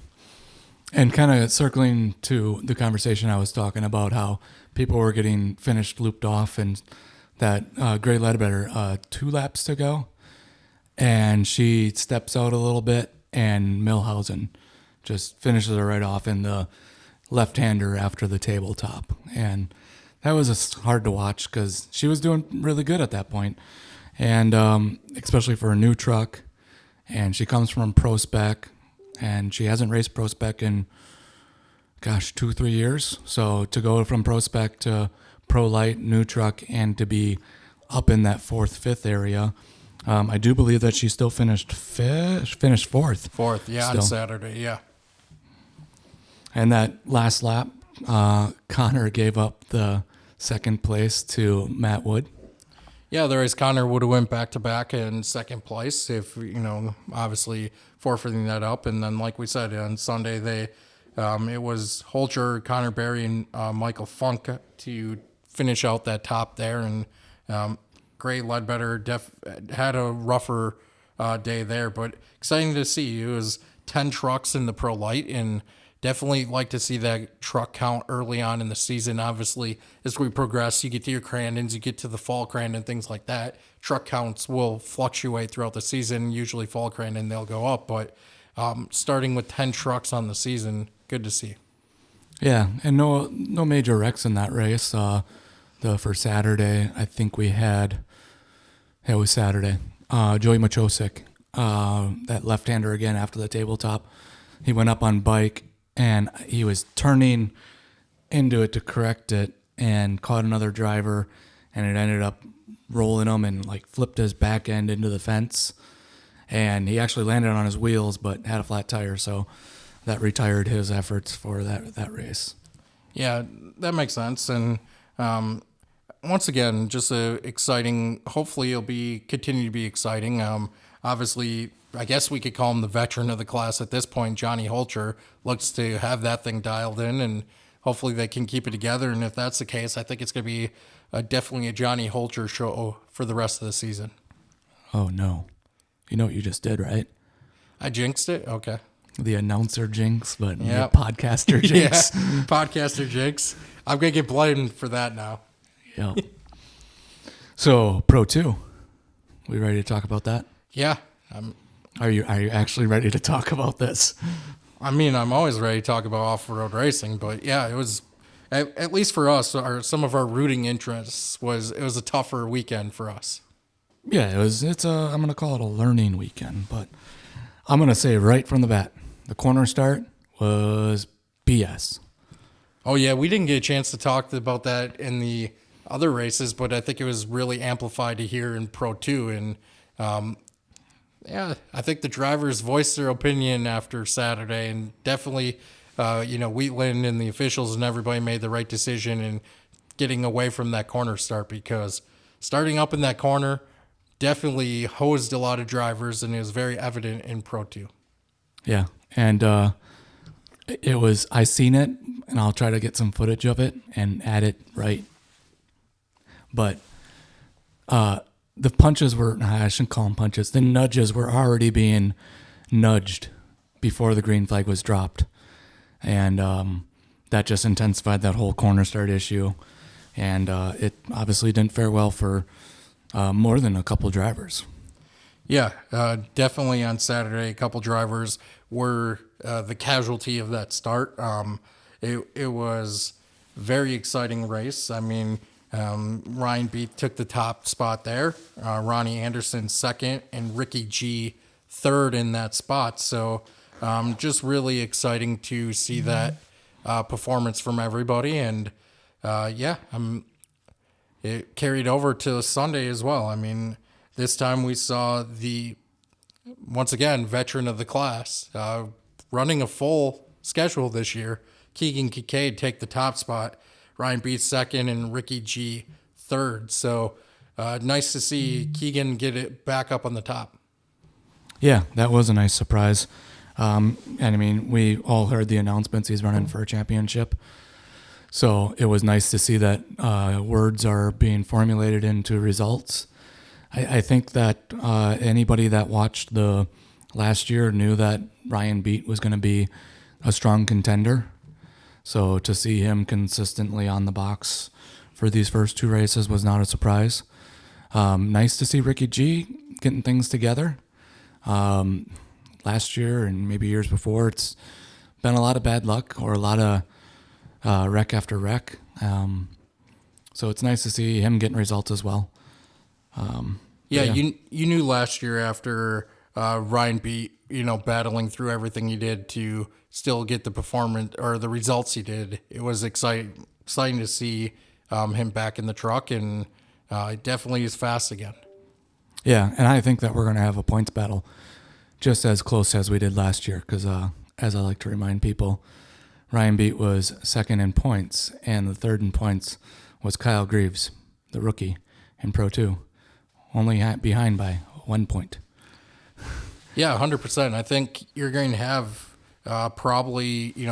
And kind of circling to the conversation I was talking about, how people were getting finished looped off, and that Gray Ledbetter, 2 laps to go, and she steps out a little bit, and Milhausen just finishes her right off in the left-hander after the tabletop. And that was hard to watch because she was doing really good at that point, and especially for a new truck. And she comes from Pro Spec, and she hasn't raced Pro Spec in, 2-3 years. So to go from Pro Spec to Pro Light, new truck, and to be up in that 4th, 5th area, I do believe that she still finished 4th. Fourth, yeah, still. On Saturday, yeah. And that last lap, Connor gave up the 2nd place to Matt Wood. Yeah, otherwise Connor would have went back-to-back in 2nd place if, obviously forfeiting that up. And then, like we said, on Sunday, it was Holcher, Connor Berry, and Michael Funk to finish out that top there. And Gray Ledbetter had a rougher day there, but exciting to see. It was 10 trucks in the Pro Light, and definitely like to see that truck count early on in the season. Obviously, as we progress, you get to your Crandons, you get to the fall Crandon, things like that. Truck counts will fluctuate throughout the season. Usually fall Crandon, they'll go up, but starting with 10 trucks on the season, good to see. Yeah, and no major wrecks in that race. For Saturday, I think we had, it was Saturday, Joey Machosik, that left-hander again after the tabletop. He went up on bike, and he was turning into it to correct it and caught another driver, and it ended up rolling him and flipped his back end into the fence. And he actually landed on his wheels but had a flat tire, so that retired his efforts for that race. Yeah, that makes sense. And once again, just exciting. Hopefully it'll continue to be exciting. Obviously, I guess we could call him the veteran of the class at this point. Johnny Holcher looks to have that thing dialed in, and hopefully they can keep it together. And if that's the case, I think it's going to be definitely a Johnny Holcher show for the rest of the season. Oh, no. You know what you just did, right? I jinxed it? Okay. The announcer jinx, but yep. The podcaster jinx. Yeah, podcaster jinx. I'm going to get blamed for that now. Yep. So, Pro 2. We ready to talk about that? Yeah. Are you actually ready to talk about this? I mean, I'm always ready to talk about off-road racing, but yeah, it was at least for us, some of our rooting interests it was a tougher weekend for us. Yeah, I'm going to call it a learning weekend, but I'm going to say right from the bat, the corner start was BS. Oh, yeah, we didn't get a chance to talk about that in the other races, but I think it was really amplified to hear in Pro 2. And, yeah, I think the drivers voiced their opinion after Saturday, and definitely, Wheatland and the officials and everybody made the right decision in getting away from that corner start, because starting up in that corner definitely hosed a lot of drivers, and it was very evident in Pro 2. Yeah, and I seen it, and I'll try to get some footage of it and add it right. But the punches I shouldn't call them punches. The nudges were already being nudged before the green flag was dropped. And that just intensified that whole corner start issue. And it obviously didn't fare well for more than a couple drivers. Yeah, definitely on Saturday, a couple drivers were the casualty of that start. It was a very exciting race. I mean, Ryan Beat took the top spot there, Ronnie Anderson second, and Ricky G third in that spot. So just really exciting to see that performance from everybody. And it carried over to Sunday as well. I mean, this time we saw once again, veteran of the class, running a full schedule this year, Keegan Kincaid take the top spot, Ryan Beat second, and Ricky G third. So nice to see Keegan get it back up on the top. Yeah, that was a nice surprise. And I mean, we all heard the announcements he's running for a championship. So it was nice to see that words are being formulated into results. I think that anybody that watched the last year knew that Ryan Beat was going to be a strong contender. So to see him consistently on the box for these first two races was not a surprise. Nice to see Ricky G getting things together. Last year and maybe years before, it's been a lot of bad luck or a lot of wreck after wreck. So it's nice to see him getting results as well. You knew last year after Ryan Beat, battling through everything he did to still get the performance or the results he did. It was exciting to see him back in the truck, and it definitely is fast again. Yeah, and I think that we're going to have a points battle just as close as we did last year because, as I like to remind people, Ryan Beat was second in points, and the third in points was Kyle Greaves, the rookie, in Pro 2, only behind by 1 point. Yeah, 100%. I think you're going to have probably 3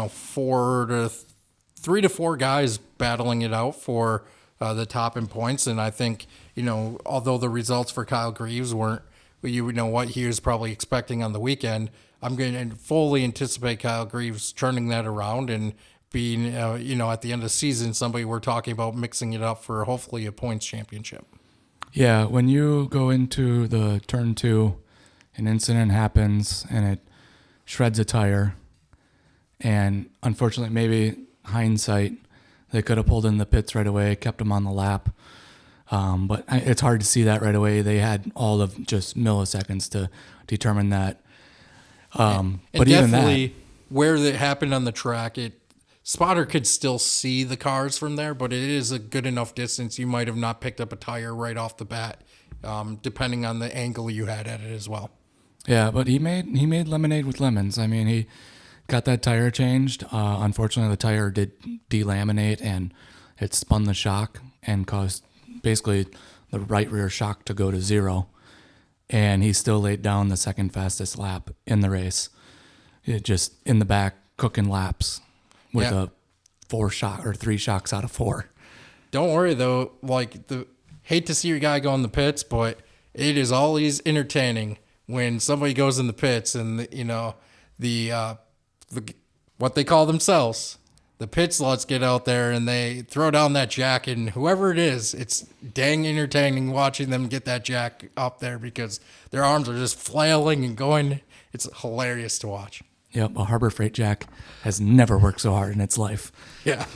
to 4 guys battling it out for the top in points, and I think although the results for Kyle Greaves weren't what he was probably expecting on the weekend, I'm going to fully anticipate Kyle Greaves turning that around and being at the end of the season somebody we're talking about mixing it up for hopefully a points championship. Yeah, when you go into the turn 2, an incident happens and it shreds a tire, and unfortunately, maybe hindsight, they could have pulled in the pits right away, kept him on the lap. But it's hard to see that right away. They had all of just milliseconds to determine that. But even that, where it happened on the track, spotter could still see the cars from there, but it is a good enough distance. You might have not picked up a tire right off the bat, depending on the angle you had at it as well. Yeah, but he made lemonade with lemons. I mean, he got that tire changed. Unfortunately, the tire did delaminate, and it spun the shock and caused basically the right rear shock to go to 0. And he still laid down the second fastest lap in the race. It just in the back cooking laps with a 3 shocks out of 4. Don't worry though, hate to see your guy go in the pits, but it is always entertaining when somebody goes in the pits and the what they call themselves, the pit sluts, get out there and they throw down that jack, and whoever it is, it's dang entertaining watching them get that jack up there because their arms are just flailing and going. It's hilarious to watch. Yep, a Harbor Freight jack has never worked so hard in its life. Yeah,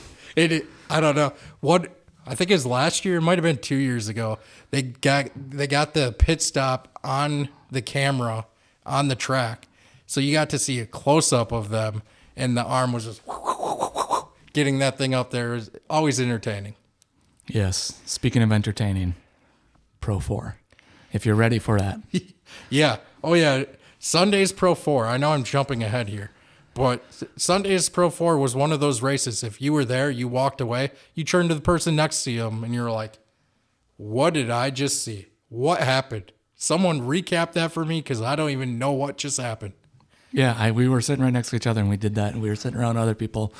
I don't know what. I think it was last year. It might have been 2 years ago. They got the pit stop on the camera on the track, so you got to see a close up of them, and the arm was just getting that thing up there. Is always entertaining. Yes. Speaking of entertaining, Pro 4. If you're ready for that. Yeah. Oh yeah. Sunday's Pro 4. I know I'm jumping ahead here. But Sunday's Pro 4 was one of those races. If you were there, you walked away, you turned to the person next to you and you're like, what did I just see? What happened? Someone recap that for me because I don't even know what just happened. Yeah, we were sitting right next to each other and we did that. And we were sitting around other people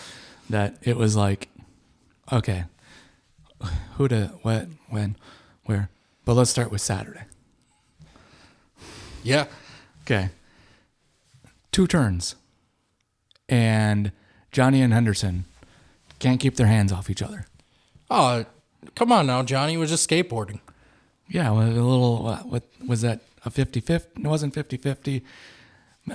that it was like, okay, who to, what, when, where. But let's start with Saturday. Yeah. Okay. 2 turns. And Johnny and Henderson can't keep their hands off each other. Oh, come on now. Johnny was just skateboarding. Yeah, well, a little, what was that, a 50-50? It wasn't 50-50.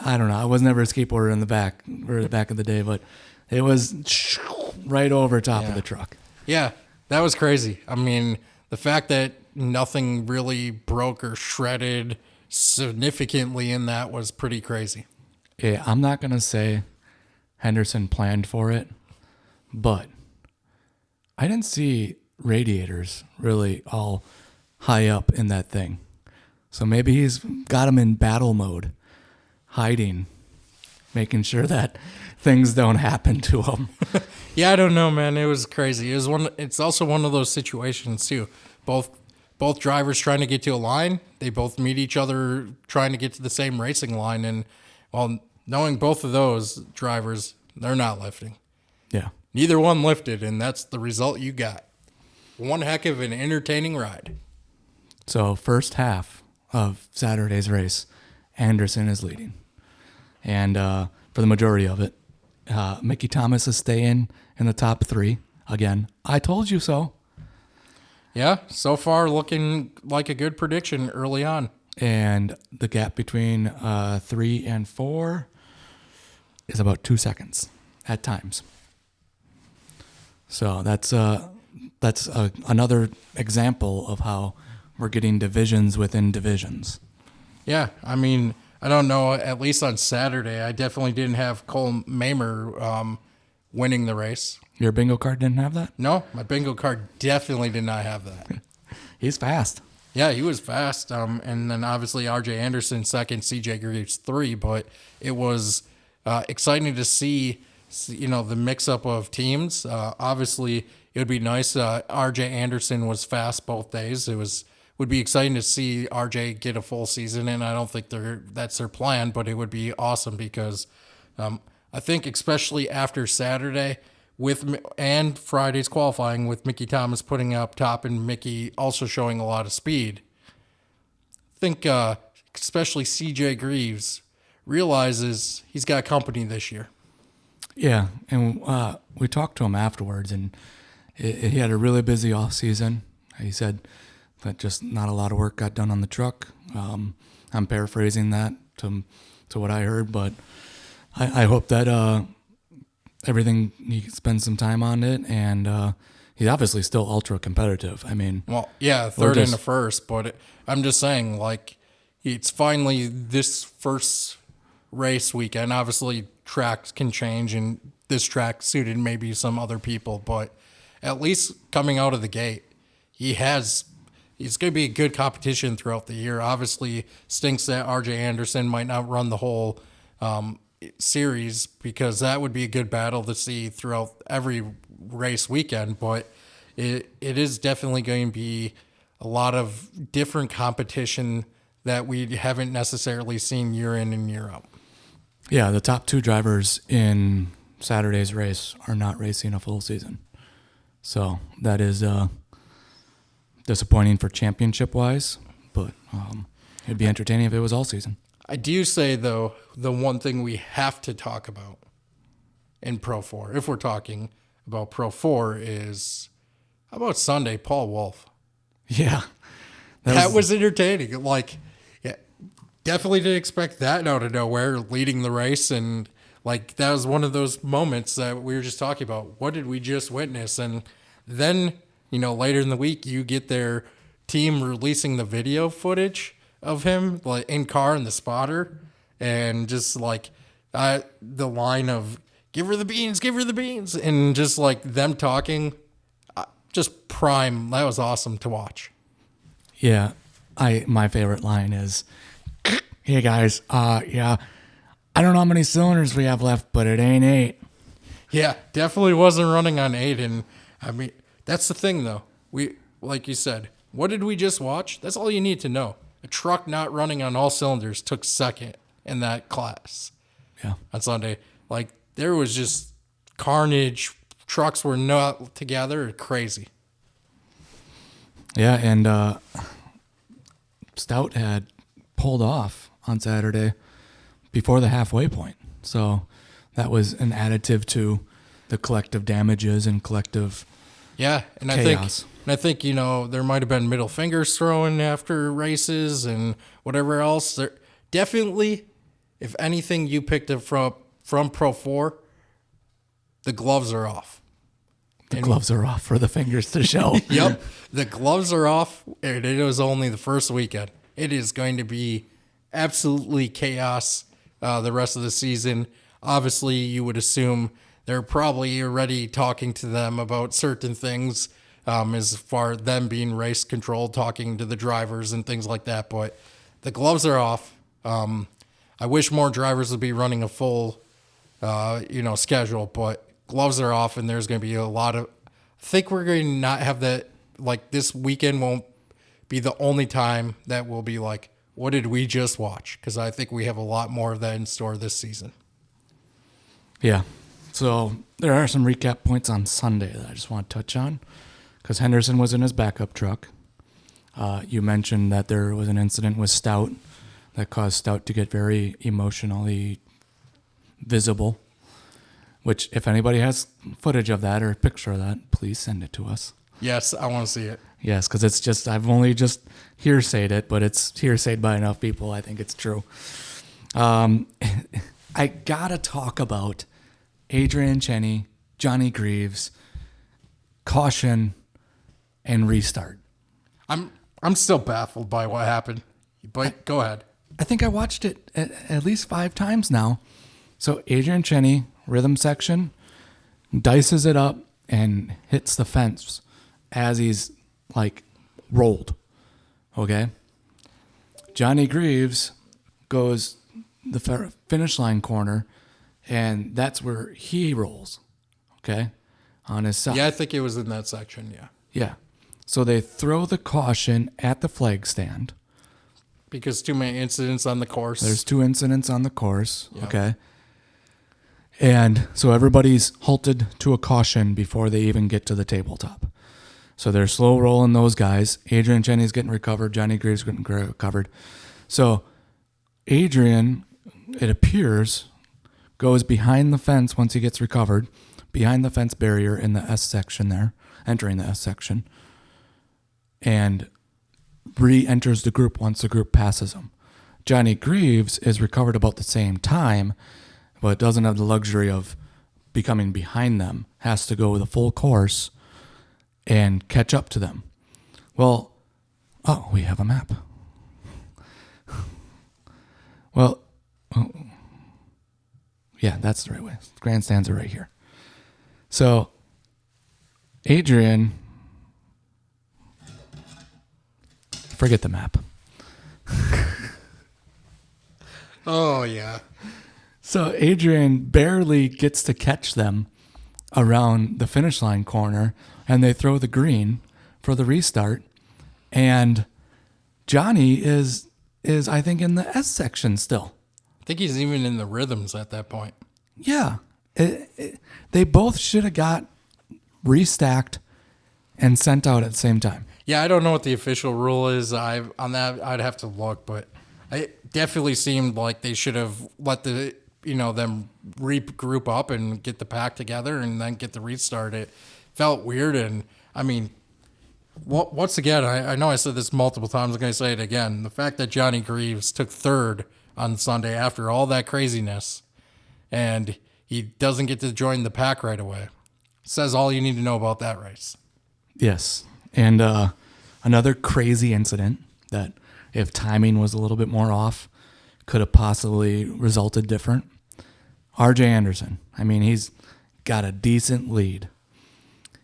I don't know. I was never a skateboarder in the back of the day, but it was right over top of the truck. Yeah, that was crazy. I mean, the fact that nothing really broke or shredded significantly in that was pretty crazy. Yeah, I'm not going to say Henderson planned for it, but I didn't see radiators really all high up in that thing. So maybe he's got them in battle mode, hiding, making sure that things don't happen to him. Yeah, I don't know, man. It was crazy. It's also one of those situations too. Both drivers trying to get to a line. They both meet each other trying to get to the same racing line, and well, knowing both of those drivers, they're not lifting. Yeah. Neither one lifted, and that's the result you got. One heck of an entertaining ride. So first half of Saturday's race, Anderson is leading. And for the majority of it, Mickey Thomas is staying in the top 3. Again, I told you so. Yeah, so far looking like a good prediction early on. And the gap between 3 and 4 is about 2 seconds at times. So that's another example of how we're getting divisions within divisions. Yeah, I mean, I don't know. At least on Saturday, I definitely didn't have Cole Mamer winning the race. Your bingo card didn't have that? No, my bingo card definitely did not have that. He's fast. Yeah, he was fast. And then obviously RJ Anderson second, CJ Greaves 3. But it was exciting to see, the mix-up of teams. Obviously, it would be nice. RJ Anderson was fast both days. Would be exciting to see RJ get a full season, and I don't think that's their plan, but it would be awesome because I think especially after Saturday and Friday's qualifying with Mickey Thomas putting up top and Mickey also showing a lot of speed, I think especially CJ Greaves realizes he's got company this year. Yeah, and we talked to him afterwards, and he had a really busy off season. He said that just not a lot of work got done on the truck. I'm paraphrasing that to what I heard, but I hope that everything, he spends some time on it, and he's obviously still ultra competitive. I mean, well, yeah, third and the first, but I'm just saying, like, it's finally this first race weekend. Obviously, tracks can change, and this track suited maybe some other people, but at least coming out of the gate, it's going to be a good competition throughout the year. Obviously, stinks that RJ Anderson might not run the whole series because that would be a good battle to see throughout every race weekend. But it is definitely going to be a lot of different competition that we haven't necessarily seen year in and year out. Yeah, the top 2 drivers in Saturday's race are not racing a full season. So that is disappointing for championship-wise, but it'd be entertaining if it was all season. I do say, though, the one thing we have to talk about in Pro 4, if we're talking about Pro 4, is how about Sunday, Paul Wolf? Yeah. That was entertaining. Like, yeah, definitely didn't expect that out of nowhere, leading the race. And, like, that was one of those moments that we were just talking about. What did we just witness? And Then, later in the week, you get their team releasing the video footage of him like in car in the spotter, and just like the line of give her the beans, and just like them talking, just prime. That was awesome to watch. Yeah, my favorite line is, "Hey guys, yeah, I don't know how many cylinders we have left, but it ain't 8." Yeah, definitely wasn't running on 8. And I mean, that's the thing though. We, like you said, what did we just watch? That's all you need to know. A truck not running on all cylinders took second in that class. Yeah, On Sunday. Like, there was just carnage. Trucks were not together. Crazy. yeah, and Stout had pulled off on Saturday before the halfway point, so that was an additive to the collective damages and collective Yeah, and chaos. I think there might have been middle fingers thrown after races and whatever else. There definitely, if anything, you picked up from Pro 4, the gloves are off. The gloves are off for the fingers to show. Yep, the gloves are off, and it was only the first weekend. It is going to be absolutely chaos the rest of the season. Obviously, you would assume they're probably already talking to them about certain things as far as them being race controlled, talking to the drivers and things like that. But the gloves are off. I wish more drivers would be running a full, schedule, but gloves are off, and there's going to be a lot of. I think we're going to not have that. Like, this weekend won't be the only time that we'll be like, what did we just watch? Because I think we have a lot more of that in store this season. Yeah. So there are some recap points on Sunday that I just want to touch on, because Henderson was in his backup truck. You mentioned that there was an incident with Stout that caused Stout to get very emotionally visible, which if anybody has footage of that or a picture of that, please send it to us. Yes, I want to see it. Yes, because it's just, I've only just hearsayed it, but it's hearsayed by enough people. I think it's true. I got to talk about Adrian Cheney, Johnny Greaves, caution, and restart. I'm still baffled by what happened, but go ahead. I think I watched it at least 5 times now. So Adrian Cheney, rhythm section, dices it up and hits the fence as he's like rolled. Okay. Johnny Greaves goes the finish line corner, and that's where he rolls. Okay. On his side. Yeah, I think it was in that section. Yeah. Yeah. So they throw the caution at the flag stand. Because too many incidents on the course. There's 2 incidents on the course. Yep. Okay. And so everybody's halted to a caution before they even get to the tabletop. So they're slow rolling those guys. Adrian Cheney's getting recovered. Johnny Greaves getting recovered. So Adrian, it appears, goes behind the fence once he gets recovered, behind the fence barrier in the S section there, entering the S section, and re-enters the group once the group passes him. Johnny Greaves is recovered about the same time, but doesn't have the luxury of becoming behind them, has to go the full course and catch up to them. Well, we have a map. Well, yeah, that's the right way. Grandstands are right here. So, Adrian, forget the map. Oh, yeah. So Adrian barely gets to catch them around the finish line corner, and they throw the green for the restart. And Johnny is I think in the S section still. I think he's even in the rhythms at that point. Yeah. They both should have got restacked and sent out at the same time. Yeah, I don't know what the official rule is. On that, I'd have to look, but it definitely seemed like they should have let them regroup up and get the pack together and then get the restart. It felt weird, and I mean, once again, I know I said this multiple times. I'm going to say it again. The fact that Johnny Greaves took third on Sunday after all that craziness, and he doesn't get to join the pack right away, says all you need to know about that race. Yes. And another crazy incident that, if timing was a little bit more off, could have possibly resulted different. RJ Anderson. I mean, he's got a decent lead.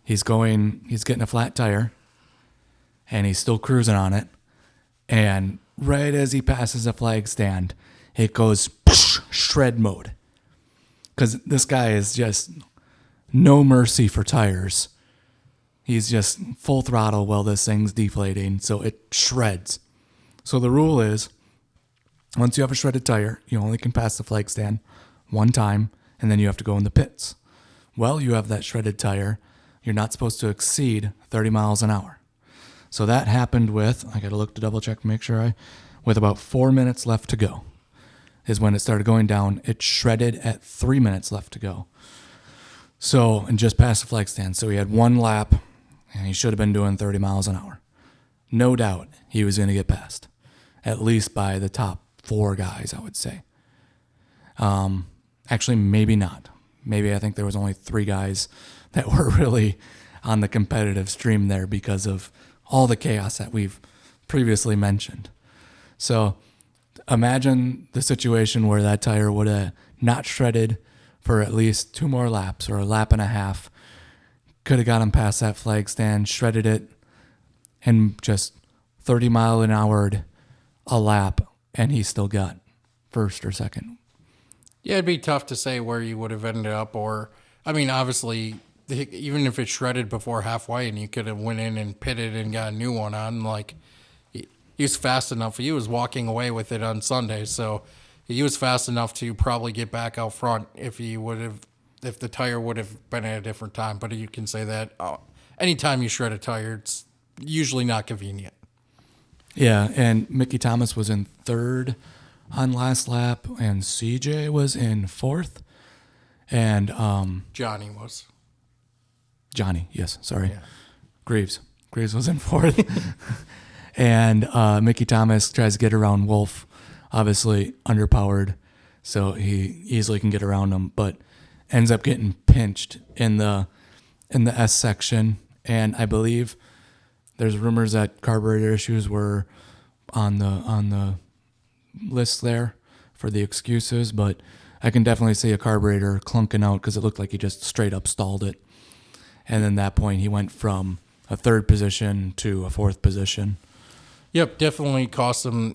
He's getting a flat tire, and he's still cruising on it. And right as he passes a flag stand, it goes shred mode. Because this guy is just no mercy for tires. He's just full throttle while this thing's deflating, so it shreds. So the rule is, once you have a shredded tire, you only can pass the flag stand one time, and then you have to go in the pits. Well, you have that shredded tire. You're not supposed to exceed 30 miles an hour. So that happened I got to look to double check to make sure with about 4 minutes left to go is when it started going down. It shredded at 3 minutes left to go. So, and just past the flag stand. So he had one lap, and he should have been doing 30 miles an hour. No doubt he was going to get passed, at least by the top 4 guys, I would say. Actually, maybe not. Maybe I think there was only 3 guys that were really on the competitive stream there because of all the chaos that we've previously mentioned. So imagine the situation where that tire would have not shredded for at least 2 more laps or a lap and a half. Could have got him past that flag stand, shredded it, and just 30 mile an hour a lap, and he still got first or second. Yeah, it'd be tough to say where you would have ended up, or, I mean, obviously, even if it shredded before halfway and you could have went in and pitted and got a new one on, like, he was fast enough. He was walking away with it on Sunday, so he was fast enough to probably get back out front if the tire would have been at a different time. But you can say that anytime you shred a tire, it's usually not convenient. Yeah, and Mickey Thomas was in 3rd on last lap, and CJ was in 4th, and Johnny was. Johnny, yes, sorry. Yeah. Greaves was in 4th. And Mickey Thomas tries to get around Wolf, obviously underpowered, so he easily can get around him, but ends up getting pinched in the S section. And I believe there's rumors that carburetor issues were on the list there for the excuses, but I can definitely see a carburetor clunking out because it looked like he just straight up stalled it. And then at that point, he went from a 3rd position to a 4th position. Yep, definitely cost him,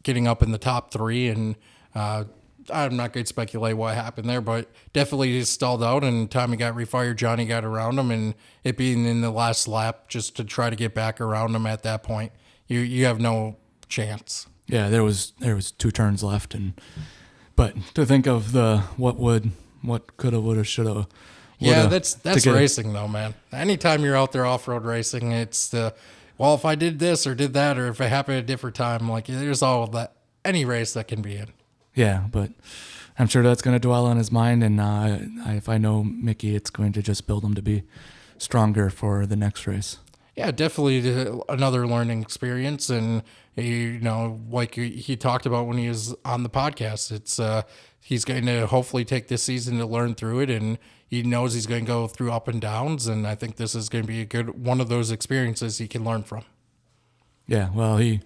getting up in the top 3. And I'm not going to speculate what happened there, but definitely he stalled out. And time he got refired, Johnny got around him. And it being in the last lap, just to try to get back around him at that point, you have no chance. Yeah, there was 2 turns left, but to think of what coulda, woulda, shoulda. Yeah, that's racing though, man. Anytime you're out there off-road racing, it's if I did this or did that, or if it happened at a different time, like there's all of that, any race that can be in. Yeah, but I'm sure that's going to dwell on his mind, and if I know Mickey, it's going to just build him to be stronger for the next race. Yeah, definitely another learning experience, and like he talked about when he was on the podcast, it's he's going to hopefully take this season to learn through it, and he knows he's going to go through up and downs, and I think this is going to be a good one of those experiences he can learn from. Yeah, well, he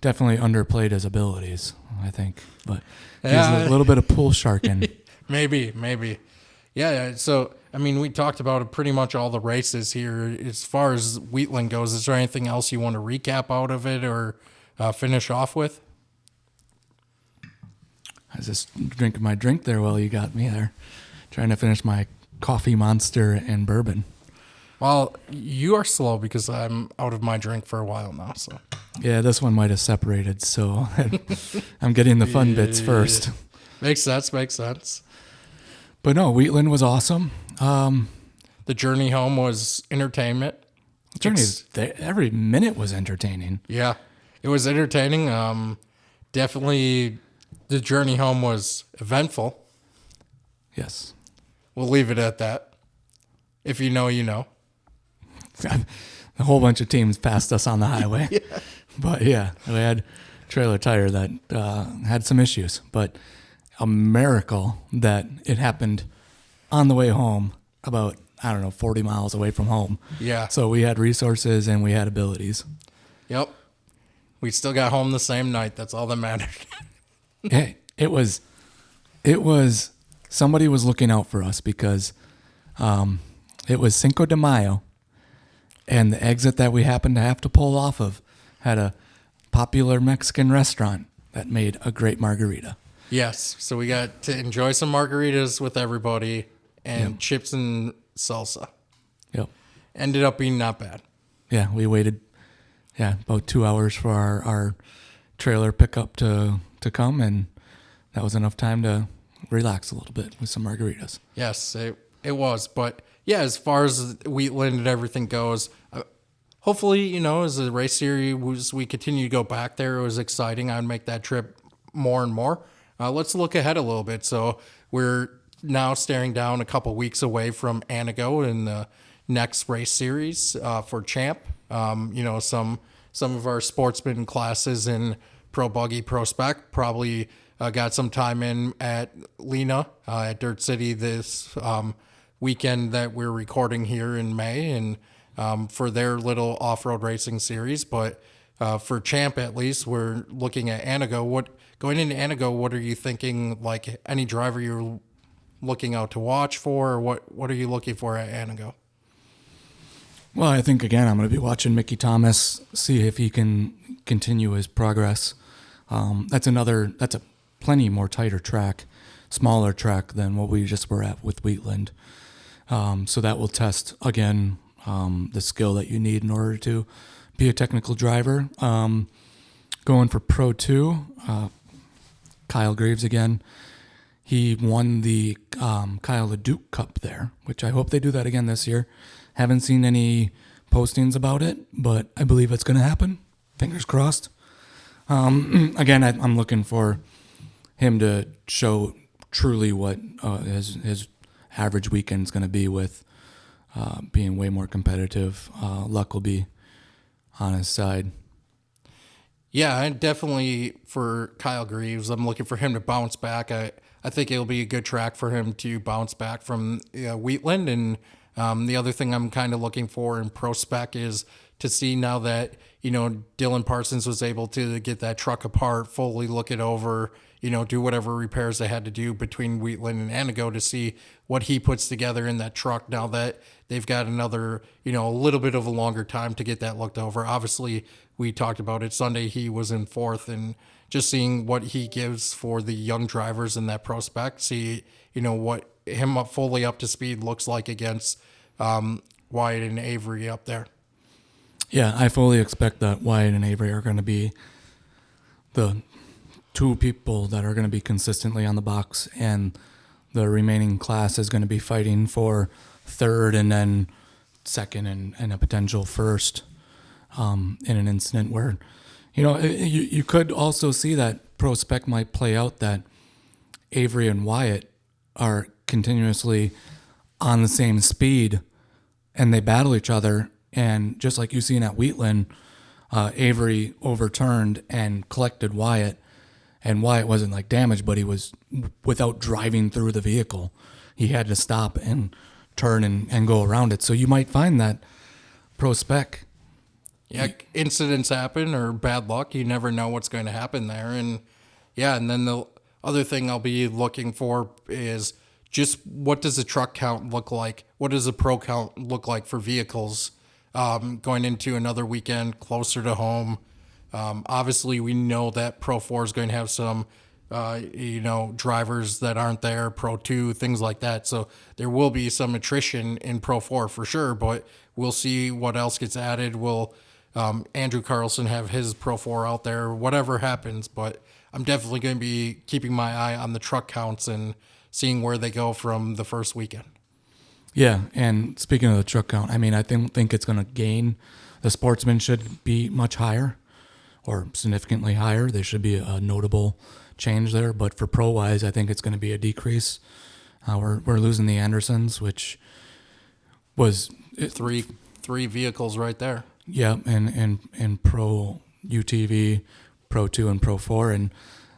definitely underplayed his abilities, I think, but he's a little bit of pool sharking. Maybe. Yeah, so, I mean, we talked about pretty much all the races here. As far as Wheatland goes, is there anything else you want to recap out of it or finish off with? I was just drinking my drink there while you got me there, trying to finish my coffee monster and bourbon. Well, you are slow because I'm out of my drink for a while now. So yeah, this one might have separated, so I'm getting the fun bits first. Makes sense. But no, Wheatland was awesome. The journey home was entertainment. Every minute was entertaining. Yeah, it was entertaining. Definitely, the journey home was eventful. Yes. We'll leave it at that. If you know, you know. A whole bunch of teams passed us on the highway. Yeah. But yeah, we had a trailer tire that had some issues. But a miracle that it happened on the way home about I don't know, 40 miles away from home. Yeah. So we had resources and we had abilities. Yep. We still got home the same night. That's all that mattered. Hey, it was somebody was looking out for us because it was Cinco de Mayo, and the exit that we happened to have to pull off of had a popular Mexican restaurant that made a great margarita. Yes. So we got to enjoy some margaritas with everybody and chips and salsa. Yep. Ended up being not bad. Yeah, we waited about 2 hours for our trailer pickup to come, and that was enough time to relax a little bit with some margaritas. Yes, it was. But yeah, as far as Wheatland and everything goes, hopefully, as the race series, we continue to go back there. It was exciting. I'd make that trip more and more. Let's look ahead a little bit. So we're now staring down a couple weeks away from Anago in the next race series for Champ. Some of our sportsman classes in Pro Buggy, Pro Spec probably got some time in at Lena at Dirt City this weekend that we're recording here in May, and for their little off-road racing series. But for Champ, at least, we're looking at Anago. Going into Anago, what are you thinking? Like any driver you're looking out to watch for, or what are you looking for at Anago? Well, I think, again, I'm going to be watching Mickey Thomas, see if he can continue his progress. That's a plenty more tighter track, smaller track than what we just were at with Wheatland. So that will test, again, the skill that you need in order to be a technical driver. Going for Pro 2, Kyle Graves again. He won the Kyle LeDuc Cup there, which I hope they do that again this year. Haven't seen any postings about it, but I believe it's going to happen. Fingers crossed. Again, I'm looking for him to show truly what his average weekend is going to be with being way more competitive. Luck will be on his side. Yeah, and definitely for Kyle Greaves, I'm looking for him to bounce back. I think it'll be a good track for him to bounce back from Wheatland. And the other thing I'm kind of looking for in Pro Spec is to see now that, Dylan Parsons was able to get that truck apart, fully look it over, do whatever repairs they had to do between Wheatland and Anago to see what he puts together in that truck now that they've got another, a little bit of a longer time to get that looked over. Obviously, we talked about it Sunday, he was in fourth, and just seeing what he gives for the young drivers in that Pro Spec, see, what him fully up to speed looks like against Wyatt and Avery up there. Yeah, I fully expect that Wyatt and Avery are going to be the two people that are going to be consistently on the box, and the remaining class is going to be fighting for third and then second and a potential first in an incident where, you could also see that Pro Spec might play out that Avery and Wyatt are continuously on the same speed and they battle each other. And just like you've seen at Wheatland, Avery overturned and collected Wyatt, and Wyatt wasn't like damaged, but he was without driving through the vehicle. He had to stop and turn and go around it. So you might find that Pro Spec. Yeah, incidents happen or bad luck. You never know what's going to happen there. And and then the other thing I'll be looking for is just what does the truck count look like? What does the pro count look like for vehicles going into another weekend closer to home? Obviously, we know that Pro 4 is going to have some, drivers that aren't there, Pro 2, things like that. So there will be some attrition in Pro 4 for sure, but we'll see what else gets added. Will Andrew Carlson have his Pro 4 out there? Whatever happens, but I'm definitely going to be keeping my eye on the truck counts and seeing where they go from the first weekend. Yeah, and speaking of the truck count, I think it's going to gain. The Sportsman should be much higher or significantly higher. There should be a notable change there. But for pro-wise, I think it's going to be a decrease. We're losing the Andersons, which was three vehicles right there. Yeah, and Pro UTV, Pro 2, and Pro 4. And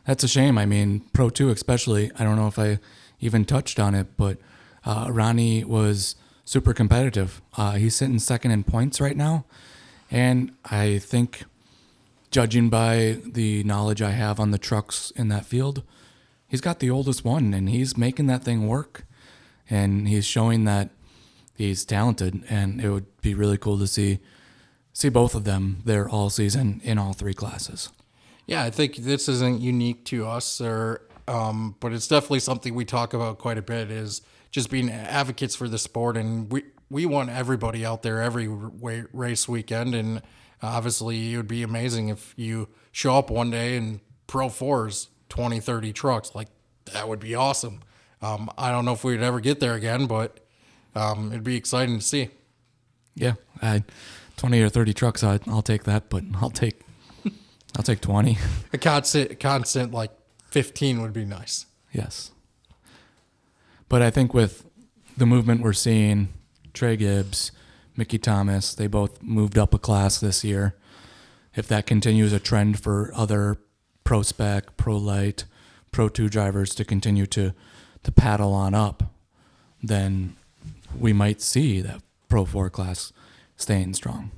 that's a shame. Pro 2 especially, I don't know if I even touched on it, but Ronnie was super competitive. He's sitting second in points right now. And I think, judging by the knowledge I have on the trucks in that field, he's got the oldest one, and he's making that thing work. And he's showing that he's talented, and it would be really cool to see both of them there all season in all three classes. Yeah, I think this isn't unique to us, but it's definitely something we talk about quite a bit, is just being advocates for the sport. And we want everybody out there every race weekend. And obviously, it would be amazing if you show up one day and Pro 4's 20, 30 trucks. Like, that would be awesome. I don't know if we'd ever get there again, but it'd be exciting to see. Yeah, 20 or 30 trucks, I'll take that, but I'll take 20. A constant like 15 would be nice. Yes. But I think with the movement we're seeing, Trey Gibbs, Mickey Thomas, they both moved up a class this year. If that continues a trend for other Pro Spec, Pro Light, Pro 2 drivers to continue to paddle on up, then we might see that Pro 4 class staying strong.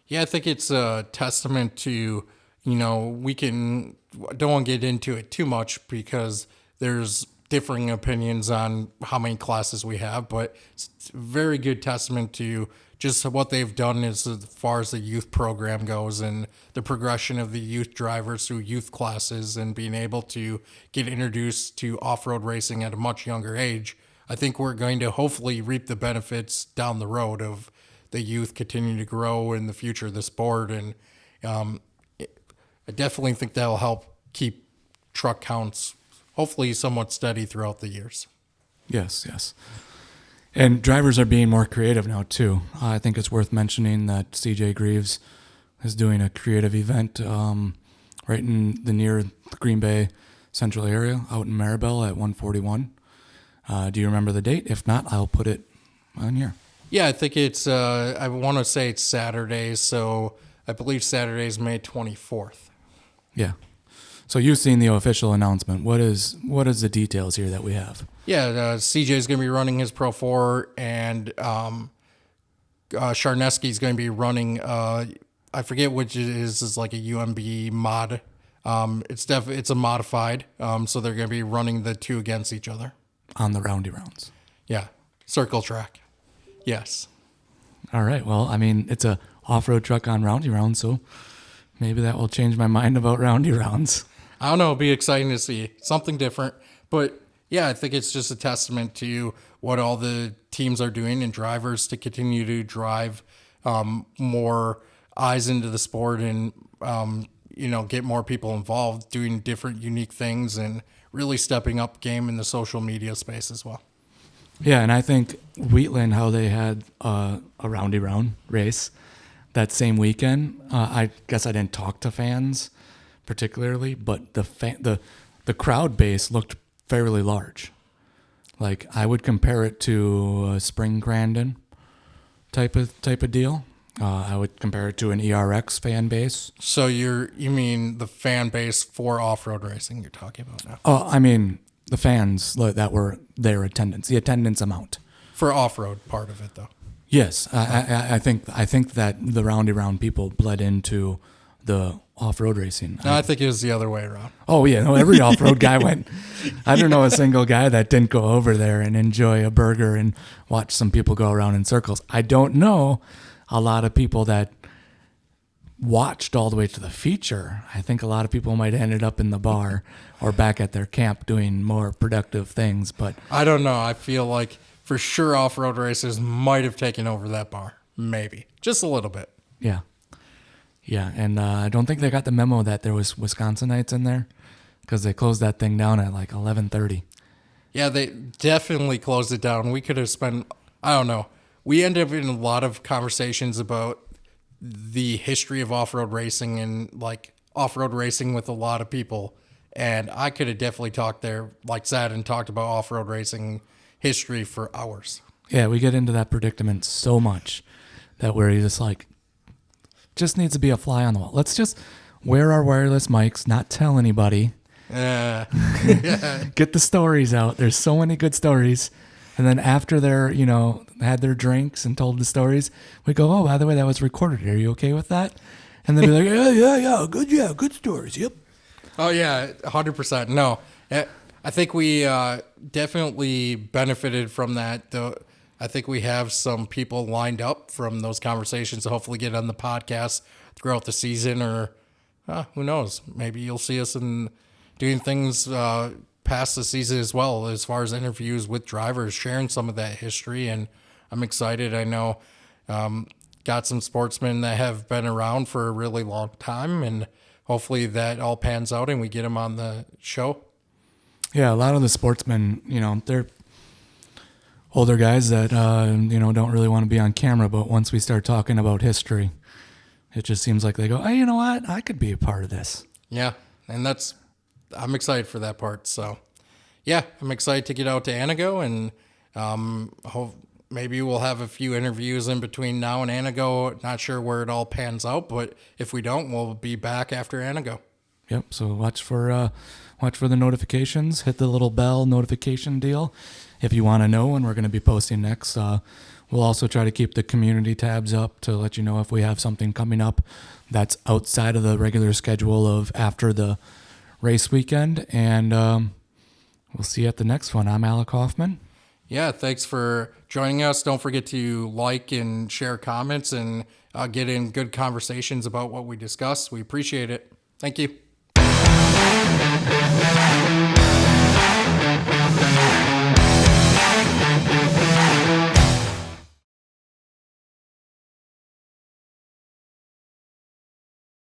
Yeah, I think it's a testament to, we don't want to get into it too much because there's differing opinions on how many classes we have, but it's a very good testament to just what they've done as far as the youth program goes and the progression of the youth drivers through youth classes and being able to get introduced to off-road racing at a much younger age. I think we're going to hopefully reap the benefits down the road of the youth continuing to grow in the future of the sport. And I definitely think that'll help keep truck counts hopefully somewhat steady throughout the years. Yes. And drivers are being more creative now, too. I think it's worth mentioning that CJ Greaves is doing a creative event right in the near Green Bay Central area out in Maribel at 141. Do you remember the date? If not, I'll put it on here. Yeah, I think it's, I want to say it's Saturday, so I believe Saturday is May 24th. Yeah. So you've seen the official announcement. What is the details here that we have? Yeah, CJ is going to be running his Pro 4, and Charneski is going to be running, I forget which it is like a UMB mod. It's a modified, so they're going to be running the two against each other. On the roundy rounds. Yeah, circle track. Yes. All right. Well, I mean, it's a off-road truck on roundy rounds, so maybe that will change my mind about roundy rounds. I don't know. It'll be exciting to see something different. But yeah, I think it's just a testament to what all the teams are doing and drivers to continue to drive more eyes into the sport and, get more people involved doing different unique things and really stepping up game in the social media space as well. Yeah, and I think Wheatland, how they had a roundy round race that same weekend. I guess I didn't talk to fans particularly, but the crowd base looked fairly large. Like, I would compare it to a Spring Grandin type of deal. I would compare it to an ERX fan base. So you mean the fan base for off-road racing you're talking about now? Oh, I mean the fans that were their attendance, the attendance amount. For off-road part of it, though. Yes, I think that the roundy round people bled into the off-road racing. No, I think it was the other way around. Oh yeah, no, every off-road guy went. I don't know a single guy that didn't go over there and enjoy a burger and watch some people go around in circles. I don't know a lot of people that watched all the way to the feature. I think a lot of people might have ended up in the bar or back at their camp doing more productive things. But I don't know. I feel like for sure off-road racers might have taken over that bar. Maybe. Just a little bit. Yeah. Yeah, and I don't think they got the memo that there was Wisconsinites in there because they closed that thing down at like 11:30. Yeah, they definitely closed it down. We could have spent, I don't know. We ended up in a lot of conversations about the history of off-road racing and like off-road racing with a lot of people. And I could have definitely talked there, like sat and talked about off-road racing history for hours. Yeah, we get into that predicament so much that we're just like, just needs to be a fly on the wall. Let's just wear our wireless mics, not tell anybody. Yeah. Get the stories out. There's so many good stories. And then after they're, had their drinks and told the stories, we go, oh, by the way, that was recorded. Are you okay with that? And they'd be like, yeah, good stories. Yep. Oh yeah, 100%. No, I think we definitely benefited from that. Though I think we have some people lined up from those conversations to hopefully get on the podcast throughout the season, or who knows? Maybe you'll see us in doing things past the season as well, as far as interviews with drivers, sharing some of that history. And I'm excited. I know got some sportsmen that have been around for a really long time, and hopefully that all pans out and we get them on the show. Yeah, a lot of the sportsmen, they're older guys that, don't really want to be on camera. But once we start talking about history, it just seems like they go, hey, you know what? I could be a part of this. Yeah, and I'm excited for that part. So, yeah, I'm excited to get out to Anago, and maybe we'll have a few interviews in between now and Anago. Not sure where it all pans out, but if we don't, we'll be back after Anago. Yep. So watch for the notifications. Hit the little bell notification deal if you want to know when we're going to be posting next. We'll also try to keep the community tabs up to let you know if we have something coming up that's outside of the regular schedule of after the race weekend. And we'll see you at the next one. I'm Alec Hoffman. Yeah, thanks for joining us. Don't forget to like and share comments and get in good conversations about what we discuss. We appreciate it. Thank you.